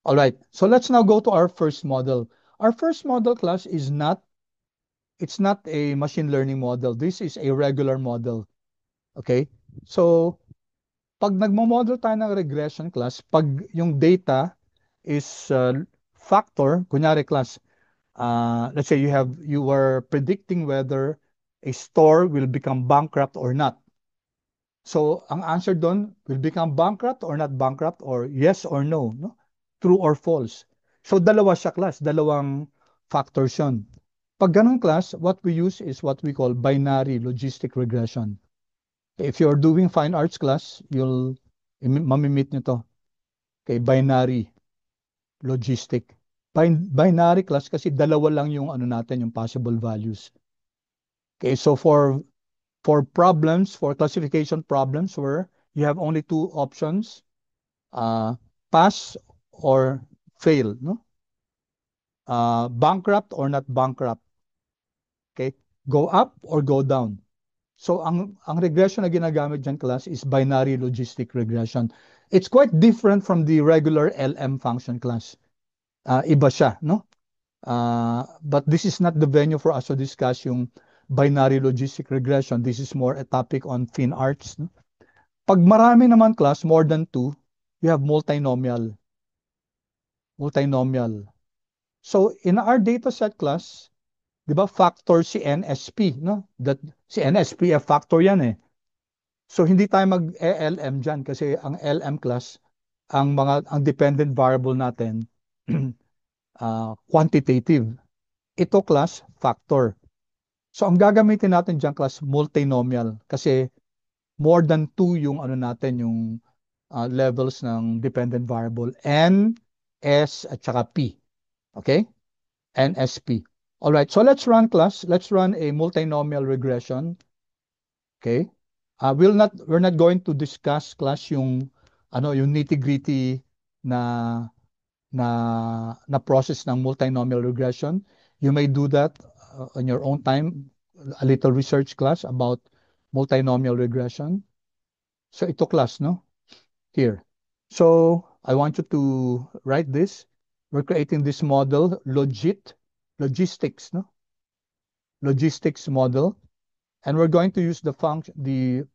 Speaker 1: All right, so let's now go to our first model. Our first model class it's not a machine learning model. This is a regular model. Okay, so pag nagmo-model tayo ng regression class, pag yung data is factor, kunyari class, let's say you were predicting whether a store will become bankrupt or not. So ang answer doon, will become bankrupt or not bankrupt, or yes or no, no? True or false. So dalawa siya class, dalawang factors yun. Pag ganun class, what we use is what we call binary logistic regression. If you're doing fine arts class, you'll mamimit nyo to. Okay, binary logistic. Binary class kasi dalawa lang yung natin, yung possible values. Okay, so for problems, for classification problems where you have only two options, pass or fail, no? Bankrupt or not bankrupt. Okay, go up or go down. So ang regression na ginagamit diyan class is binary logistic regression. It's quite different from the regular LM function class. Iba siya, no? But this is not the venue for us to discuss yung binary logistic regression. This is more a topic on FinArts. No? Pag marami naman class, more than two, you have multinomial. Multinomial. So in our data set class, di ba factor si NSP, no? That, si NSP, factor yan eh. So hindi tayo mag-LM dyan kasi ang LM class, ang dependent variable natin, quantitative. Ito class, factor. So ang gagamitin natin dyan class, multinomial kasi more than 2 yung ano natin, yung levels ng dependent variable N, S, at saka P. Okay? NSP. All right, so let's run class. Let's run a multinomial regression. Okay? We're not going to discuss class yung yung nitty-gritty na na process ng multinomial regression. You may do that on your own time, a little research class about multinomial regression. So ito class, no? Here. So I want you to write this. We're creating this model, logistics, no? Logistics model. And we're going to use the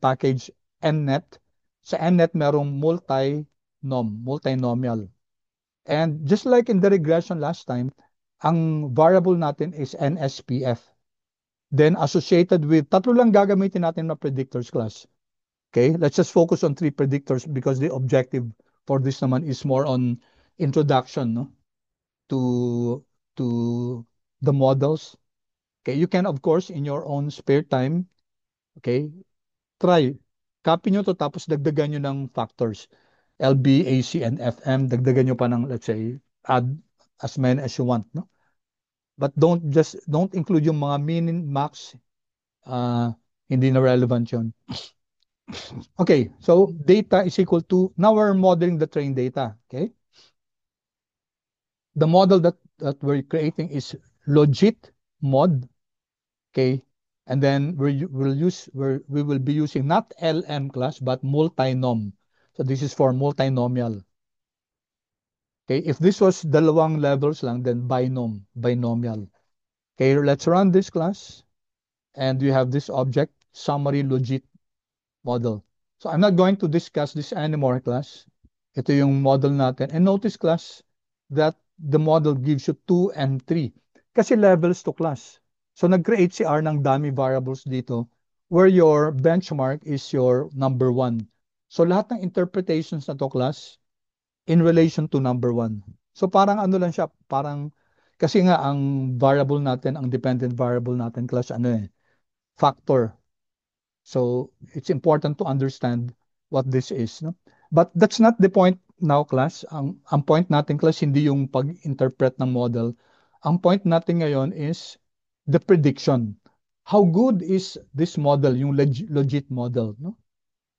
Speaker 1: package nnet. Sa nnet, merong multinomial. And just like in the regression last time, ang variable natin is NSPF. Then associated with, tatlo lang gagamitin natin na predictors class. Okay, let's just focus on 3 predictors because the objective for this naman is more on introduction, no? To the models. Okay, you can of course in your own spare time, okay, try. Copy nyo to tapos dagdagan nyo ng factors. LB, AC, and FM. Dagdagan nyo pa ng, let's say, add as many as you want, no? But don't include yung mga min, max, hindi na relevant yun. Okay, so data is equal to, now we're modeling the trained data, okay? The model that we're creating is logit mod, okay? And then we will be using not LM class, but multinom. So this is for multinomial. Okay, if this was dalawang levels lang, then binomial. Okay, let's run this class. And we have this object, summary logit model. So I'm not going to discuss this anymore, class. Ito yung model natin. And notice, class, that the model gives you 2 and 3. Kasi levels to class. So nag-create si R ng dummy variables dito where your benchmark is your number 1. So lahat ng interpretations na to, class, in relation to number 1. So parang ano lang siya, parang, kasi nga ang variable natin, ang dependent variable natin, class, factor. So it's important to understand what this is, no? But that's not the point now, class. Ang point natin, class, hindi yung pag-interpret ng model. Ang point natin ngayon is the prediction. How good is this model, yung logit model, no?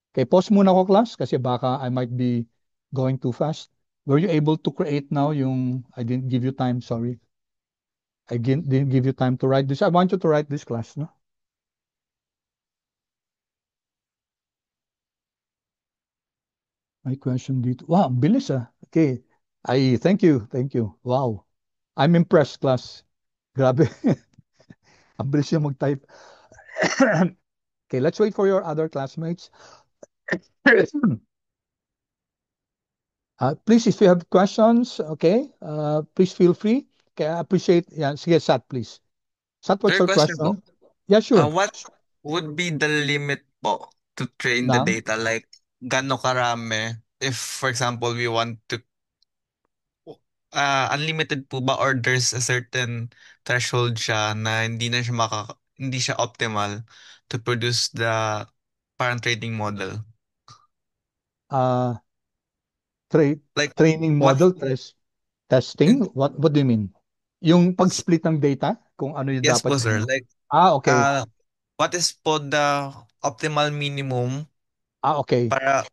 Speaker 1: Okay, pause muna ko, class, kasi baka I might be going too fast. Were you able to create now yung, I didn't give you time, sorry. I didn't give you time to write this. I want you to write this, class, no? My question dito. Wow, ang bilis ah. Okay. Thank you. Thank you. Wow. I'm impressed, class. Grabe. Ang bilis yung mag-type. Okay, let's wait for your other classmates. Please, if you have questions, okay, please feel free. Okay, I appreciate. Yeah, sige, Sat, please. Sat, what's
Speaker 2: Third
Speaker 1: your
Speaker 2: question po.
Speaker 1: question? Yeah, sure.
Speaker 2: What would be the limit po to train the
Speaker 1: Now,
Speaker 2: data? Like, gaano karami? If, for example, we want to, unlimited po ba or there's a certain threshold siya na hindi siya optimal to produce the parent trading model?
Speaker 1: uh, tra
Speaker 2: Like,
Speaker 1: training
Speaker 2: what,
Speaker 1: model testing. What do you mean? Yung pag-split ng data, kung ano yung
Speaker 2: yes
Speaker 1: dapat
Speaker 2: po, sir.
Speaker 1: yung...
Speaker 2: Like,
Speaker 1: Okay.
Speaker 2: what is po the optimal minimum
Speaker 1: Okay.
Speaker 2: para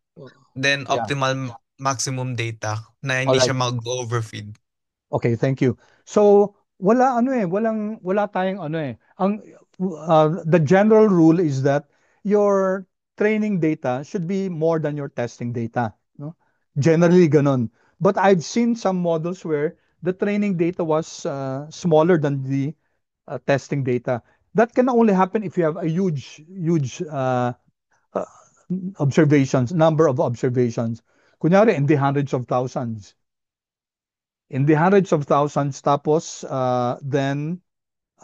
Speaker 2: then
Speaker 1: Yeah.
Speaker 2: optimal maximum data na
Speaker 1: All
Speaker 2: hindi
Speaker 1: right.
Speaker 2: siya mag-overfeed?
Speaker 1: Okay, thank you. So, wala wala tayong Ang the general rule is that your training data should be more than your testing data, no? Generally ganon. But I've seen some models where the training data was smaller than the testing data. That can only happen if you have a huge uh, observations, number of observations. Kunyari, in the hundreds of thousands. In the hundreds of thousands, tapos, then,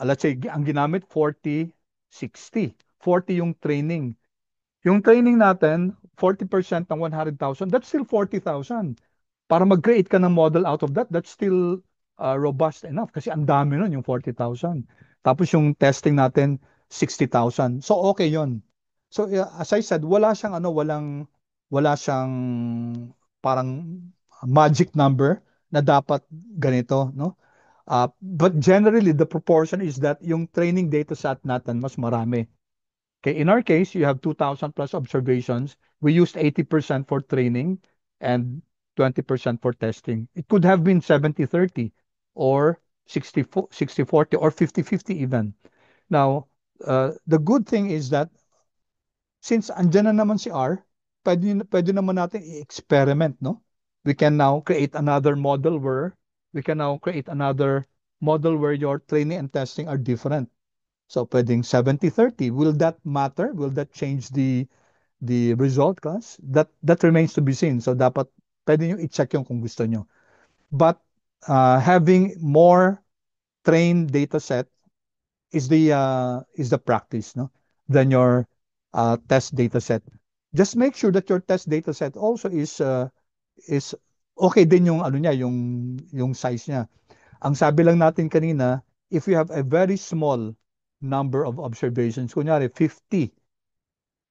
Speaker 1: let's say, ang ginamit, 40, 60. 40 yung training. Yung training natin, 40% ng 100,000, that's still 40,000. Para mag-create ka ng model out of that, that's still robust enough kasi ang dami nun, yung 40,000. Tapos yung testing natin, 60,000. So okay yon. So as I said, wala siyang parang magic number na dapat ganito, no? But generally, the proportion is that yung training data set natin mas marami. Okay, in our case, you have 2,000 plus observations. We used 80% for training and 20% for testing. It could have been 70-30 or 60-40 or 50-50 even. Now, the good thing is that since andyan na naman si R, pwede naman natin i-experiment, no? We can now create another model where your training and testing are different. So pwedeng 70-30. Will that matter? Will that change the result, class? That remains to be seen. So dapat pwede nyo i-check yung kung gusto nyo. But having more trained data set is the practice, no? Than your test data set. Just make sure that your test data set also is okay din yung ano niya, yung size niya. Ang sabi lang natin kanina, if you have a very small number of observations, kunyari 50.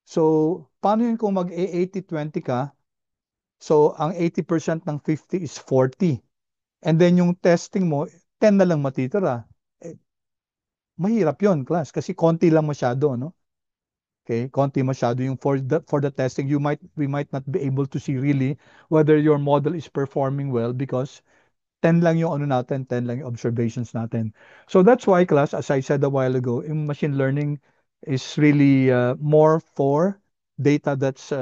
Speaker 1: So, paano yun kung mag-80-20 ka? So, ang 80% ng 50 is 40. And then yung testing mo, 10 na lang matitira. Eh, mahirap yun, class, kasi konti lang masyado, no? Okay, konti masyado yung for the testing, we might not be able to see really whether your model is performing well because 10 lang yung ano natin, 10 lang yung observations natin. So that's why, class, as I said a while ago, yung machine learning is really more for data that's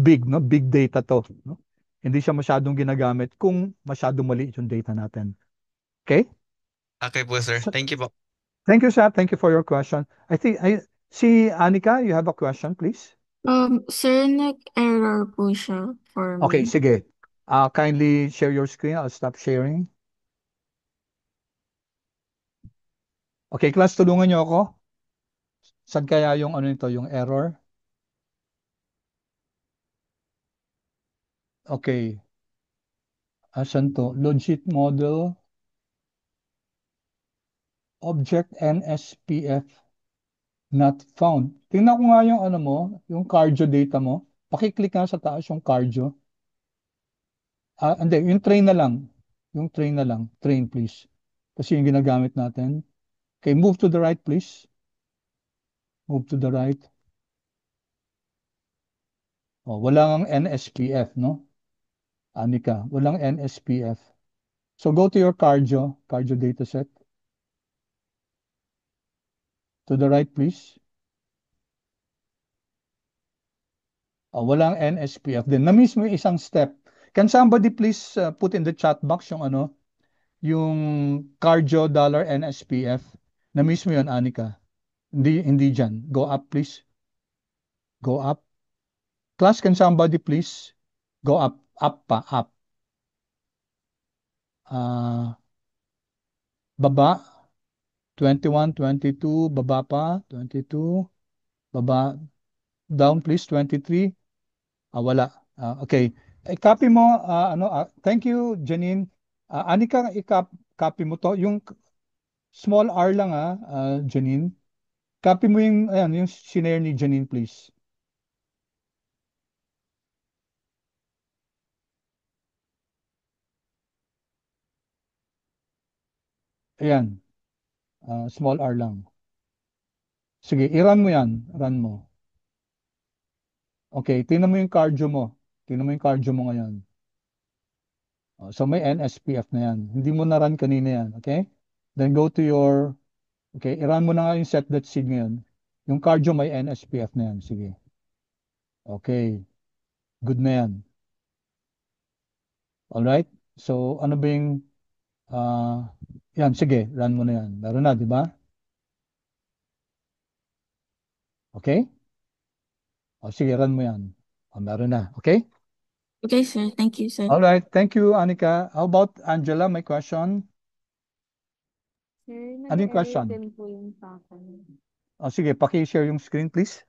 Speaker 1: big, no? Big data to, no? Hindi siya masyadong ginagamit kung masyadong maliit yung data natin. Okay?
Speaker 2: Okay po, sir.
Speaker 1: So,
Speaker 2: Thank you po.
Speaker 1: thank you, Sat. Thank you for your question. Si Anika, you have a question, please?
Speaker 5: Sir, nag-error po siya for
Speaker 1: Okay,
Speaker 5: me.
Speaker 1: sige. Kindly share your screen. I'll stop sharing. Okay, class, tulungan niyo ako. Saan kaya yung ano nito, yung error? Okay. Asan to? Logit model, object NSPF not found. Tingnan ko nga yung ano mo, yung cardio data mo. Pakiclick nga sa taas yung cardio. Hindi, yung train na lang. Yung train na lang. Train, please. Kasi yung ginagamit natin. Okay, move to the right, please. Move to the right. Oh, walang NSPF, no? Anika, walang NSPF. So go to your cardio dataset. To the right, please. Walang NSPF din. Na-miss mo yung isang step. Can somebody please put in the chat box yung ano, yung cardio dollar NSPF? Na-miss mo yun, Anika. Hindi dyan. Go up, please. Go up. Class, can somebody please go up? Up pa, up. Baba. 21, 22. Baba pa. 22. Baba. Down, please. 23. Wala. Okay. I-copy mo, thank you, Janine. Anika, i-copy mo to. Yung small r lang, Janine. Copy mo yung, ayan, yung sinare ni Janine, please. Ayan. Small r lang. Sige, i-run mo yan. Run mo. Okay, tingnan mo yung cardio mo. Tingnan mo yung cardio mo ngayon. So may NSPF na yan. Hindi mo na run kanina yan. Okay? Then go to your Okay, i-run mo na nga yung set.seed ngayon. Yung cardio may NSPF na yan. Sige. Okay. Good na yan. Alright? So, ano ba yung, yan, sige, run mo na yan. Meron na, di ba? Okay? O, sige, run mo yan. O, meron na. Okay?
Speaker 5: Okay, sir. Thank you, sir.
Speaker 1: Alright. Thank you, Anika. How about Angela? My question?
Speaker 6: Sir,
Speaker 1: Ano yung
Speaker 6: nag-error
Speaker 1: question?
Speaker 6: din po yung sa akin.
Speaker 1: O, sige, paki-share yung screen, please.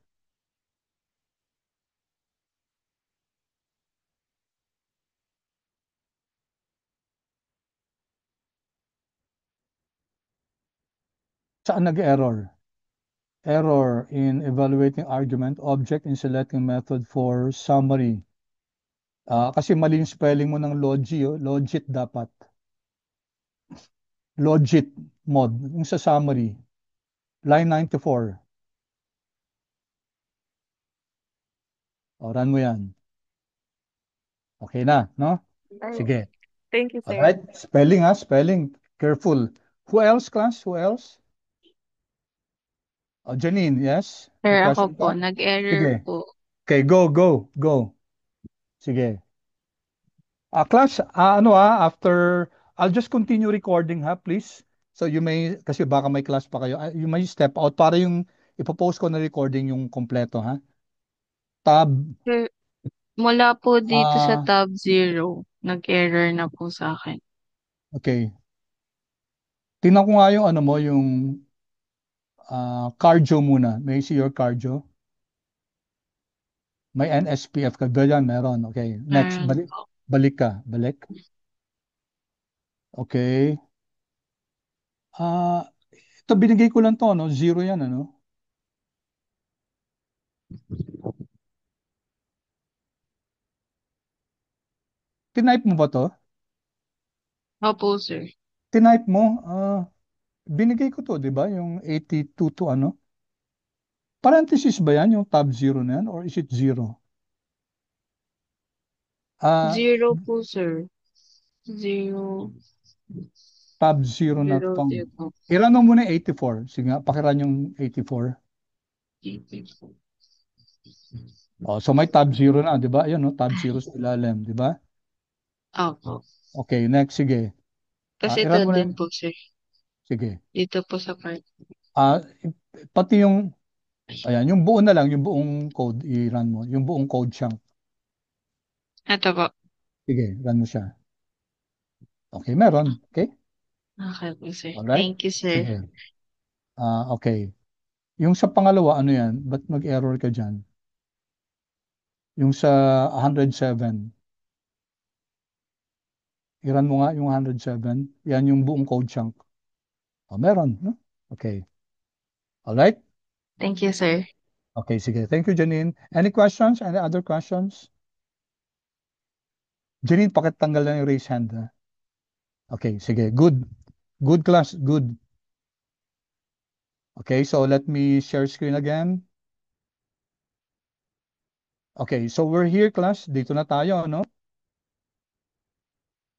Speaker 1: Saan nag-error? Error in evaluating argument object in selecting method for summary. Kasi mali yung spelling mo ng logit dapat. Logit mod, yung sa summary. Line 94. O, run mo yan. Okay na, no?
Speaker 6: Ay,
Speaker 1: Sige.
Speaker 6: thank you, sir.
Speaker 1: Alright. Spelling ha, spelling. Careful. Who else, class? Who else? Janine, yes? May
Speaker 4: Sir, ako
Speaker 1: question
Speaker 4: po,
Speaker 1: ka?
Speaker 4: nag-error
Speaker 1: Sige.
Speaker 4: po.
Speaker 1: Okay, go. Sige. Class, after, I'll just continue recording ha, please. So you may, kasi baka may class pa kayo, you may step out para yung ipopost ko na recording yung kompleto ha. Tab,
Speaker 4: Sir, mula po dito sa
Speaker 1: ah,
Speaker 4: tab 0, nag-error na po sa akin.
Speaker 1: okay. Tingnan ko nga yung ano mo, yung cardio muna. May I see your cardio? May NSPF ka ba yan? Meron. Okay. Next,
Speaker 4: Meron
Speaker 1: balik,
Speaker 4: po.
Speaker 1: balik ka. Balik. Okay. Ah, ito binigay ko lang to, no? Zero yan, ano? Tinype mo ba to?
Speaker 4: Opo, sir.
Speaker 1: Tinype mo? Binigay ko to, di ba? Yung 82 to ano? Parenthesis ba yan, yung tab 0 na yan? Or is it 0?
Speaker 4: 0 po, sir. 0,
Speaker 1: Tab 0 na
Speaker 4: 0,
Speaker 1: to.
Speaker 4: 0.
Speaker 1: Iran mo muna yung 84. Sige nga, pakiran yung 84. So may tab 0 na, di ba? Ayan, no? Tab 0 sa ilalim, di ba?
Speaker 4: Opo.
Speaker 1: Okay, next, sige.
Speaker 4: Kasi ito
Speaker 1: Iran mo na
Speaker 4: din po, sir.
Speaker 1: sige.
Speaker 4: Dito po sa part.
Speaker 1: Pati yung, ayan, yung buo na lang, yung buong code, i-run mo. Yung buong code chunk.
Speaker 4: Ito po.
Speaker 1: Sige, run mo siya. Okay, meron. Okay?
Speaker 4: Okay po, sir.
Speaker 1: Alright?
Speaker 4: Thank you, sir.
Speaker 1: Sige. Okay. Yung sa pangalawa, ano yan? Ba't mag-error ka dyan? Yung sa 107. I-run mo nga yung 107. Yan yung buong code chunk. Meron. No? Okay. Alright?
Speaker 4: Thank you, sir.
Speaker 1: Okay, sige. Thank you, Janine. Any questions? Any other questions? Janine, pakitanggal na yung raise hand. Ha? Okay, sige. Good. Good class. Good. Okay, so let me share screen again. Okay, so we're here, class. Dito na tayo, no?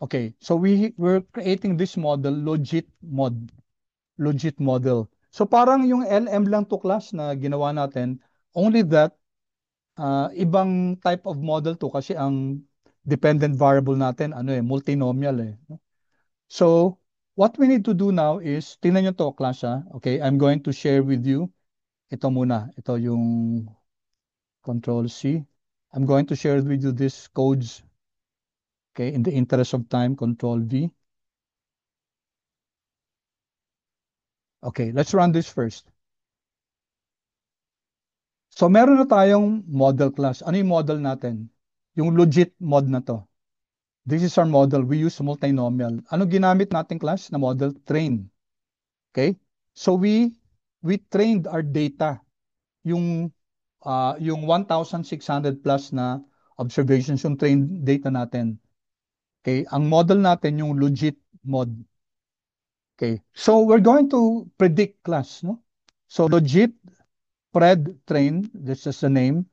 Speaker 1: Okay, so we're creating this model, logit model. So parang yung LM lang to, class, na ginawa natin. Only that, ibang type of model to kasi ang dependent variable natin, multinomial eh. So, what we need to do now is, tingnan nyo to, class, ha? Okay, I'm going to share with you. Ito muna. Ito yung Control C. I'm going to share with you these codes. Okay, in the interest of time, Control V. Okay, let's run this first. So meron na tayong model class. Ano yung model natin? Yung logit mod na to. This is our model. We use multinomial. Ano ginamit natin, class, na model? Train. Okay? So we trained our data. Yung 1,600 plus na observations, yung trained data natin. Okay? Ang model natin yung logit mod. Okay. So we're going to predict, class, no? So logit pred train, this is the name.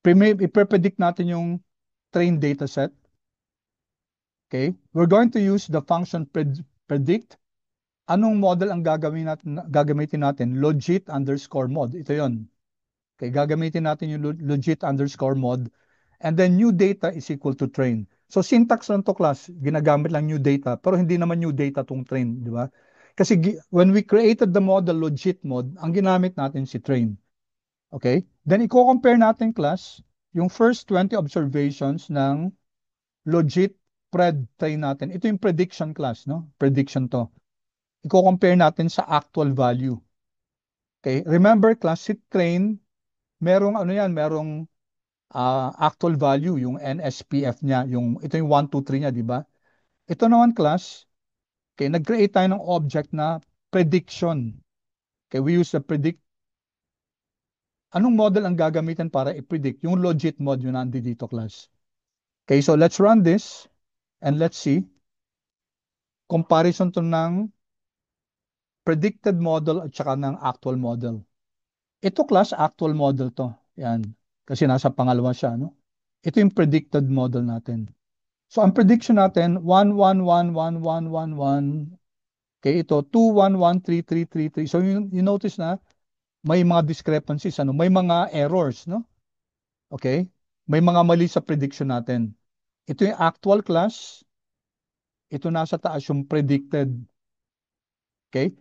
Speaker 1: I-predict natin yung train data set. Okay. We're going to use the function predict. Anong model ang gagamitin natin? Logit underscore mod. Ito yon. Okay, gagamitin natin yung logit underscore mod. And then new data is equal to train. So syntax lang to class, ginagamit lang new data, pero hindi naman new data tong train, di ba? Kasi when we created the model logit mod, ang ginamit natin si train. Okay? Then i-compare natin class yung first 20 observations ng logit pred train natin. Ito yung prediction class, no? Prediction to. I-compare natin sa actual value. Okay? Remember class, si train, merong ano yan, merong actual value, yung NSPF niya, ito yung 1, 2, 3 niya, di ba? Ito naman class, okay, nag-create tayo ng object na prediction. Okay, we use the predict. Anong model ang gagamitin para i-predict? Yung logit mod yung nandi dito class. Okay, so let's run this and let's see. Comparison to ng predicted model at saka ng actual model. Ito class, actual model to. Yan. Kasi nasa pangalawa siya, no? Ito yung predicted model natin. So, ang prediction natin, 1, 1, 1, 1, 1, 1, 1. Okay, ito, 2, 1, 1, 3, 3, 3, 3. So, you notice na may mga discrepancies, ano? May mga errors, no? Okay? May mga mali sa prediction natin. Ito yung actual class. Ito nasa taas yung predicted. Okay?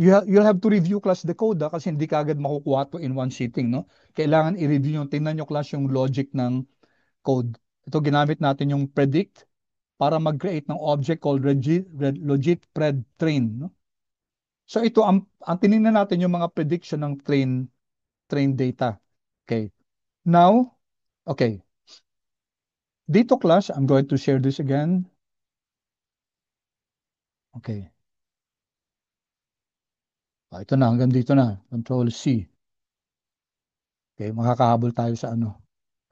Speaker 1: You'll have to review class the code kasi hindi ka agad makukuha to in one sitting, no? Kailangan i-review yung, tingnan nyo class yung logic ng code. Ito, ginamit natin yung predict para mag-create ng object called logit pred train, no? So ito, ang tinignan natin yung mga prediction ng train data. Okay. Now, okay. Dito class, I'm going to share this again. Okay. Ito na, hanggang dito na. Control C. Okay, makakahabol tayo sa ano.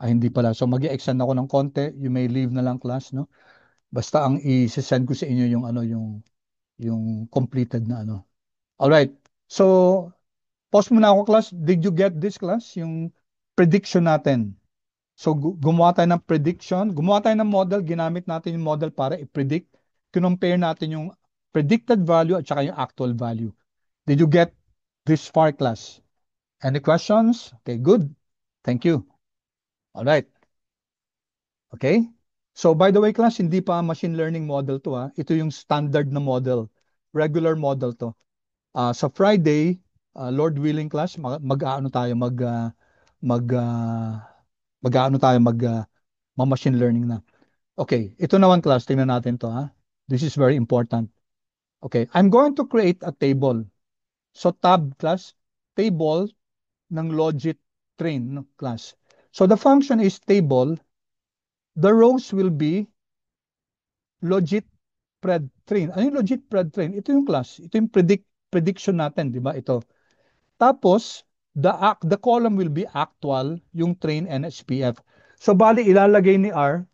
Speaker 1: Hindi pala. So mag-i-extend ako ng konti. You may leave na lang class, no? Basta ang i-send ko sa inyo yung ano, yung completed na ano. All right. So, pause muna ako class. Did you get this class? Yung prediction natin. So, gumawa tayo ng prediction. Gumawa tayo ng model. Ginamit natin yung model para i-predict. Compare natin yung predicted value at saka yung actual value. Did you get this far class? Any questions? Okay, good. Thank you. All right. Okay. So, by the way class, hindi pa machine learning model to ha. Ito yung standard na model. Regular model to. Sa Friday, Lord willing class, mag-aano tayo machine learning na. Okay, ito naman class, tingnan natin to ha. This is very important. Okay, I'm going to create a table. So tab class, table ng logit train no, class. So the function is table. The rows will be logit pred train. Ano yung logit pred train? Ito yung class. Ito yung prediction natin, di ba? Ito. Tapos, the column will be actual, yung train NSPF. So, bali, ilalagay ni R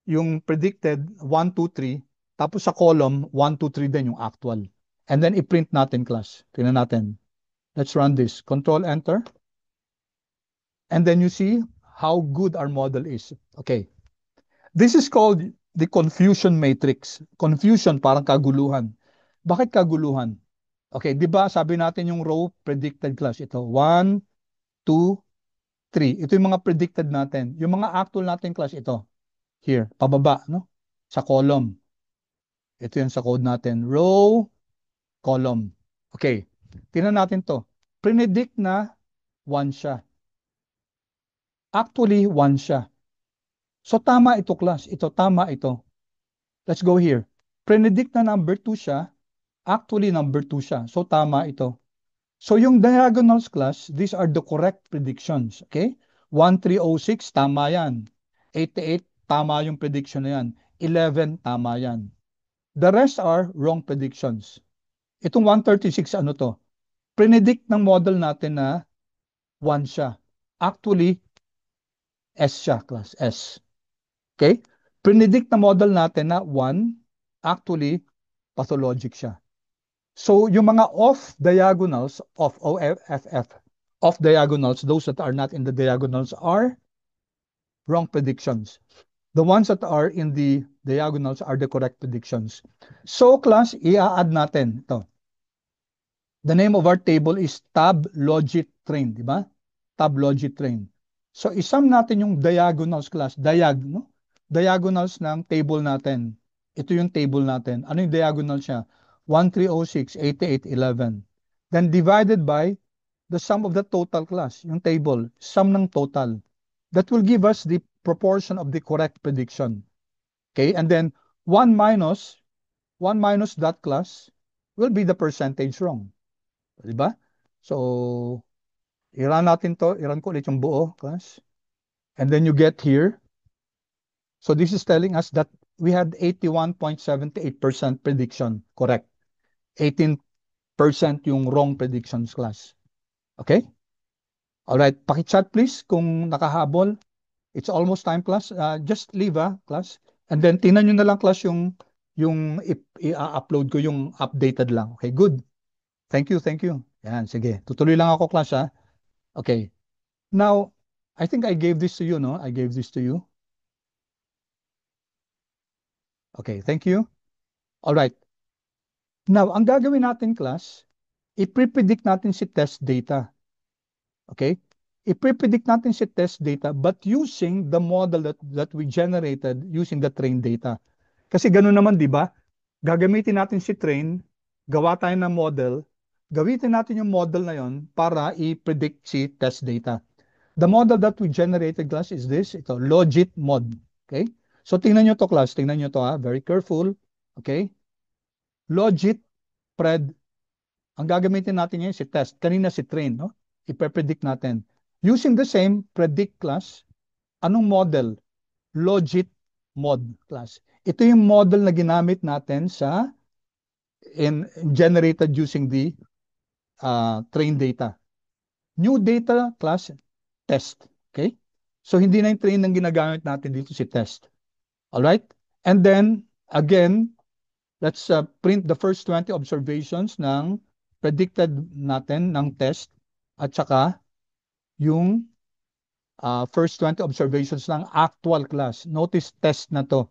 Speaker 1: yung predicted 1, 2, 3. Tapos sa column, 1, 2, 3 din yung actual. And then, i-print natin class. Tingnan natin. Let's run this. Control Enter. And then you see how good our model is. Okay. This is called the confusion matrix. Confusion, parang kaguluhan. Bakit kaguluhan? Okay, di ba sabi natin yung row predicted class. Ito, 1, 2, 3. Ito yung mga predicted natin. Yung mga actual natin class, ito. Here, pababa, no? Sa column. Ito yung sa code natin. Row, column. Okay, tingnan natin to. Predict na 1 siya. Actually, 1 siya. So, tama ito class. Ito, tama ito. Let's go here. Predict na number 2 siya. Actually, number 2 siya. So, tama ito. So, yung diagonals class, these are the correct predictions. Okay? 1306, tama yan. 88, tama yung prediction na yan. 11, tama yan. The rest are wrong predictions. Itong 136, ano to? Predict ng model natin na 1 siya. Actually, S siya, class S. Okay? Predict na model natin na 1, actually, pathologic siya. So, yung mga off diagonals of OFF, off diagonals, those that are not in the diagonals are wrong predictions. The ones that are in the diagonals are the correct predictions. So, class, i-add natin ito. The name of our table is tab logit train, di ba? Tab logit train. So isum natin yung diagonals class, no? Diagonals ng table natin. Ito yung table natin. Ano yung diagonal siya? 1306, 88, 11. Then divided by the sum of the total class, yung table, sum ng total. That will give us the proportion of the correct prediction. Okay, and then 1 minus that class will be the percentage wrong. Diba? So, i-run natin to. I-run ko ulit yung buo, class. And then you get here. So, this is telling us that we had 81.78% prediction correct. 18% yung wrong predictions, class. Okay? Alright, paki-chat please kung nakahabol. It's almost time, class. Just leave, class. And then, tingnan nyo na lang, class, yung i-upload ko yung updated lang. Okay, good. Thank you, thank you. Yan, sige. Tutuloy lang ako, class, ha. Okay. Now, I think I gave this to you, no? I gave this to you. Okay, thank you. All right. Now, ang gagawin natin, class, i-predict natin si test data. Okay? I-predict natin si test data but using the model that we generated using the train data. Kasi ganun naman, di ba? Gagamitin natin si train, gawa tayo ng model, gamitin natin yung model na yon para i-predict si test data. The model that we generated, class, is this. Ito, logit mod. Okay? So, tingnan nyo to, class. Tingnan nyo to, ha. Very careful. Okay? Logit pred. Ang gagamitin natin ngayon si test. Kanina si train, no? Ipe-predict natin. Using the same predict class, anong model? Logit mod class. Ito yung model na ginamit natin sa generated using the train data. New data class, test. Okay? So, hindi na yung train ang ginagamit natin dito si test. Alright? And then, again, let's print the first 20 observations ng predicted natin ng test at saka yung first 20 observations ng actual class. Notice test na to.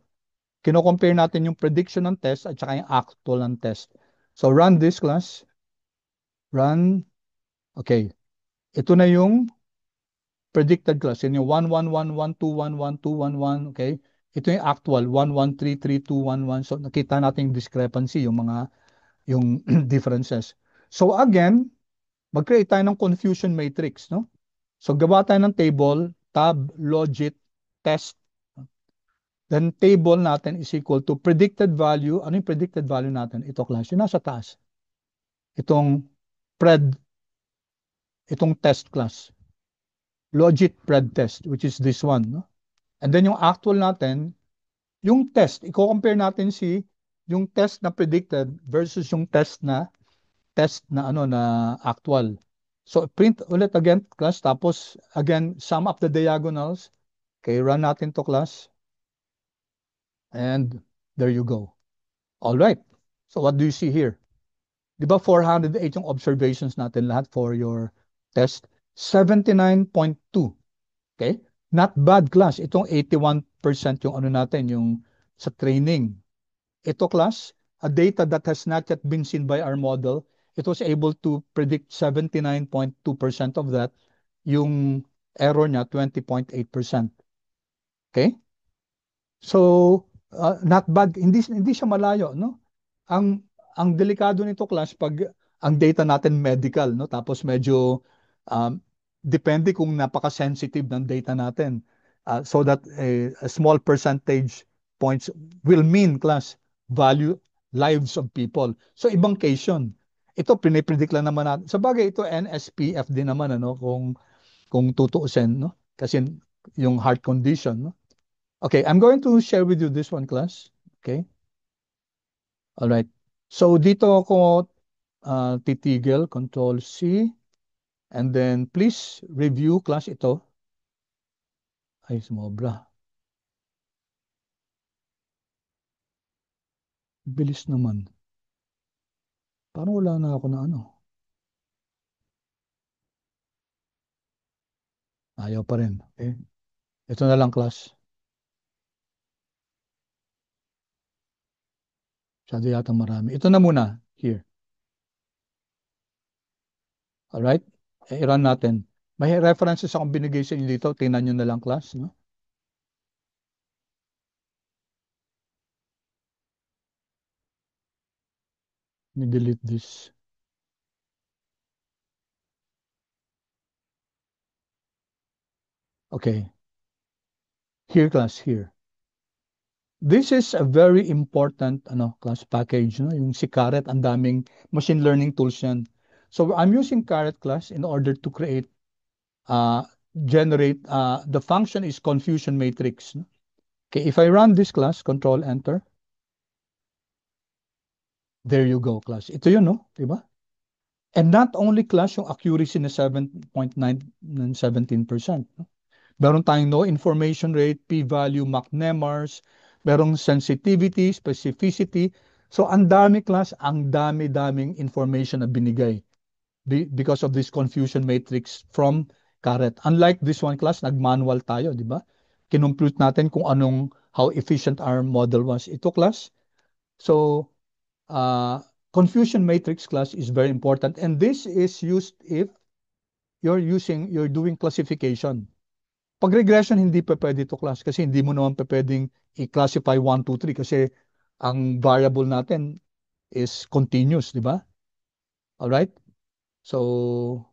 Speaker 1: Kino-compare natin yung prediction ng test at saka yung actual ng test. So, run this class. Run. Okay. Ito na yung predicted class. Yun yung 1111, 211, 211. Okay. Ito yung actual 1133, 211. So, nakita natin yung discrepancy, yung differences. So, again, mag-create tayo ng confusion matrix, no? So, gawa tayo ng table, tab, logit, test. Then, table natin is equal to predicted value. Ano yung predicted value natin? Ito, class. Yung nasa taas. Itong test class. Logit pred test, which is this one, no? And then, yung actual natin, yung test, i-compare natin yung test na predicted versus yung test na actual. So, print ulit again, class. Tapos, again, sum up the diagonals. Okay, run natin to, class. And there you go. All right. So, what do you see here? Di ba 408 yung observations natin lahat for your test? 79.2. Okay? Not bad, class. Itong 81% yung ano natin, yung sa training. Ito, class, a data that has not yet been seen by our model, it was able to predict 79.2% of that. Yung error niya, 20.8%. Okay? So, not bad. Hindi siya malayo, no? Ang delikado nito, class, pag ang data natin medical, no? Tapos medyo depende kung napaka-sensitive ng data natin. So that a small percentage points will mean, class, value lives of people. So, ibang case yun. Ito, pinipredict lang naman natin. Sa bagay, ito NSPF din naman, ano, kung tutuusin, no? Kasi yung heart condition, no? Okay, I'm going to share with you this one, class. Okay? All right. So, dito ako titigil, Control C. And then, please review, class, ito. Ay, sumobra. Bilis naman. Parang wala na ako na ano. Ayaw pa rin. Okay? Ito na lang, class. Masyado yata marami. Ito na muna. Here. Alright? I-run natin. May references akong binigay sa inyo dito. Tingnan nyo na lang, class. No? Let me delete this. Okay. Here, class, here. This is a very important class package. No? Yung si Caret, ang daming machine learning tools yan. So I'm using Caret class in order to create, generate, the function is confusion matrix. No? Okay, if I run this class, control enter. There you go, class. Ito yun, no? Diba? And not only class yung accuracy na 7.917%. No? Meron tayong no information rate, p-value, Mach-Nemmars, merong sensitivity, specificity. So ang dami class, ang dami-daming information na binigay because of this confusion matrix from Caret. Unlike this one class, nag-manual tayo, di ba? Kinompute natin kung how efficient our model was. Ito class, so confusion matrix class is very important, and this is used if you're doing classification. Pag regression, hindi pa pwede ito class kasi hindi mo naman pa pwedeng i-classify 1, 2, 3 kasi ang variable natin is continuous, di ba? Alright? So,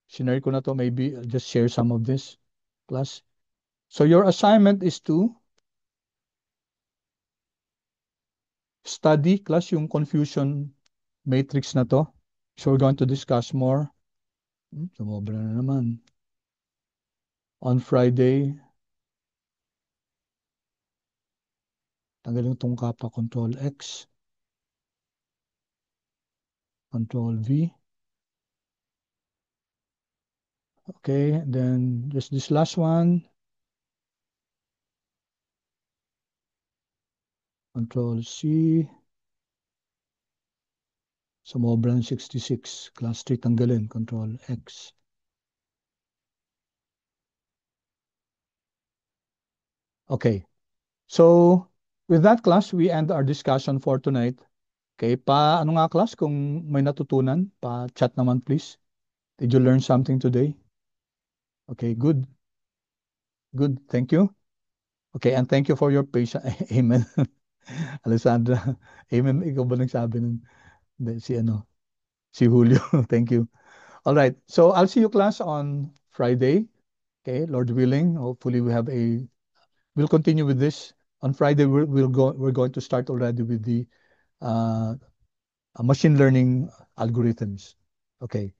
Speaker 1: sinare ko na to, maybe I'll just share some of this class. So, your assignment is to study class yung confusion matrix na to. So, we're going to discuss more. Sumobra na naman. On Friday, tanggalin itong kappa, Control X, Control V. Okay, then just this last one. Control C. Sumobra ng 66. Class 3 tanggalin. Control X. Okay. So, with that class, we end our discussion for tonight. Okay, ano nga class, kung may natutunan, pa-chat naman please. Did you learn something today? Okay, good. Good, thank you. Okay, and thank you for your patience. Amen. Alessandra, amen. Ikaw ba nagsabi nun? Hindi, si Julio. Thank you. All right, so I'll see you class on Friday. Okay, Lord willing, hopefully we'll continue with this. On Friday, we're going to start already with the machine learning algorithms. Okay.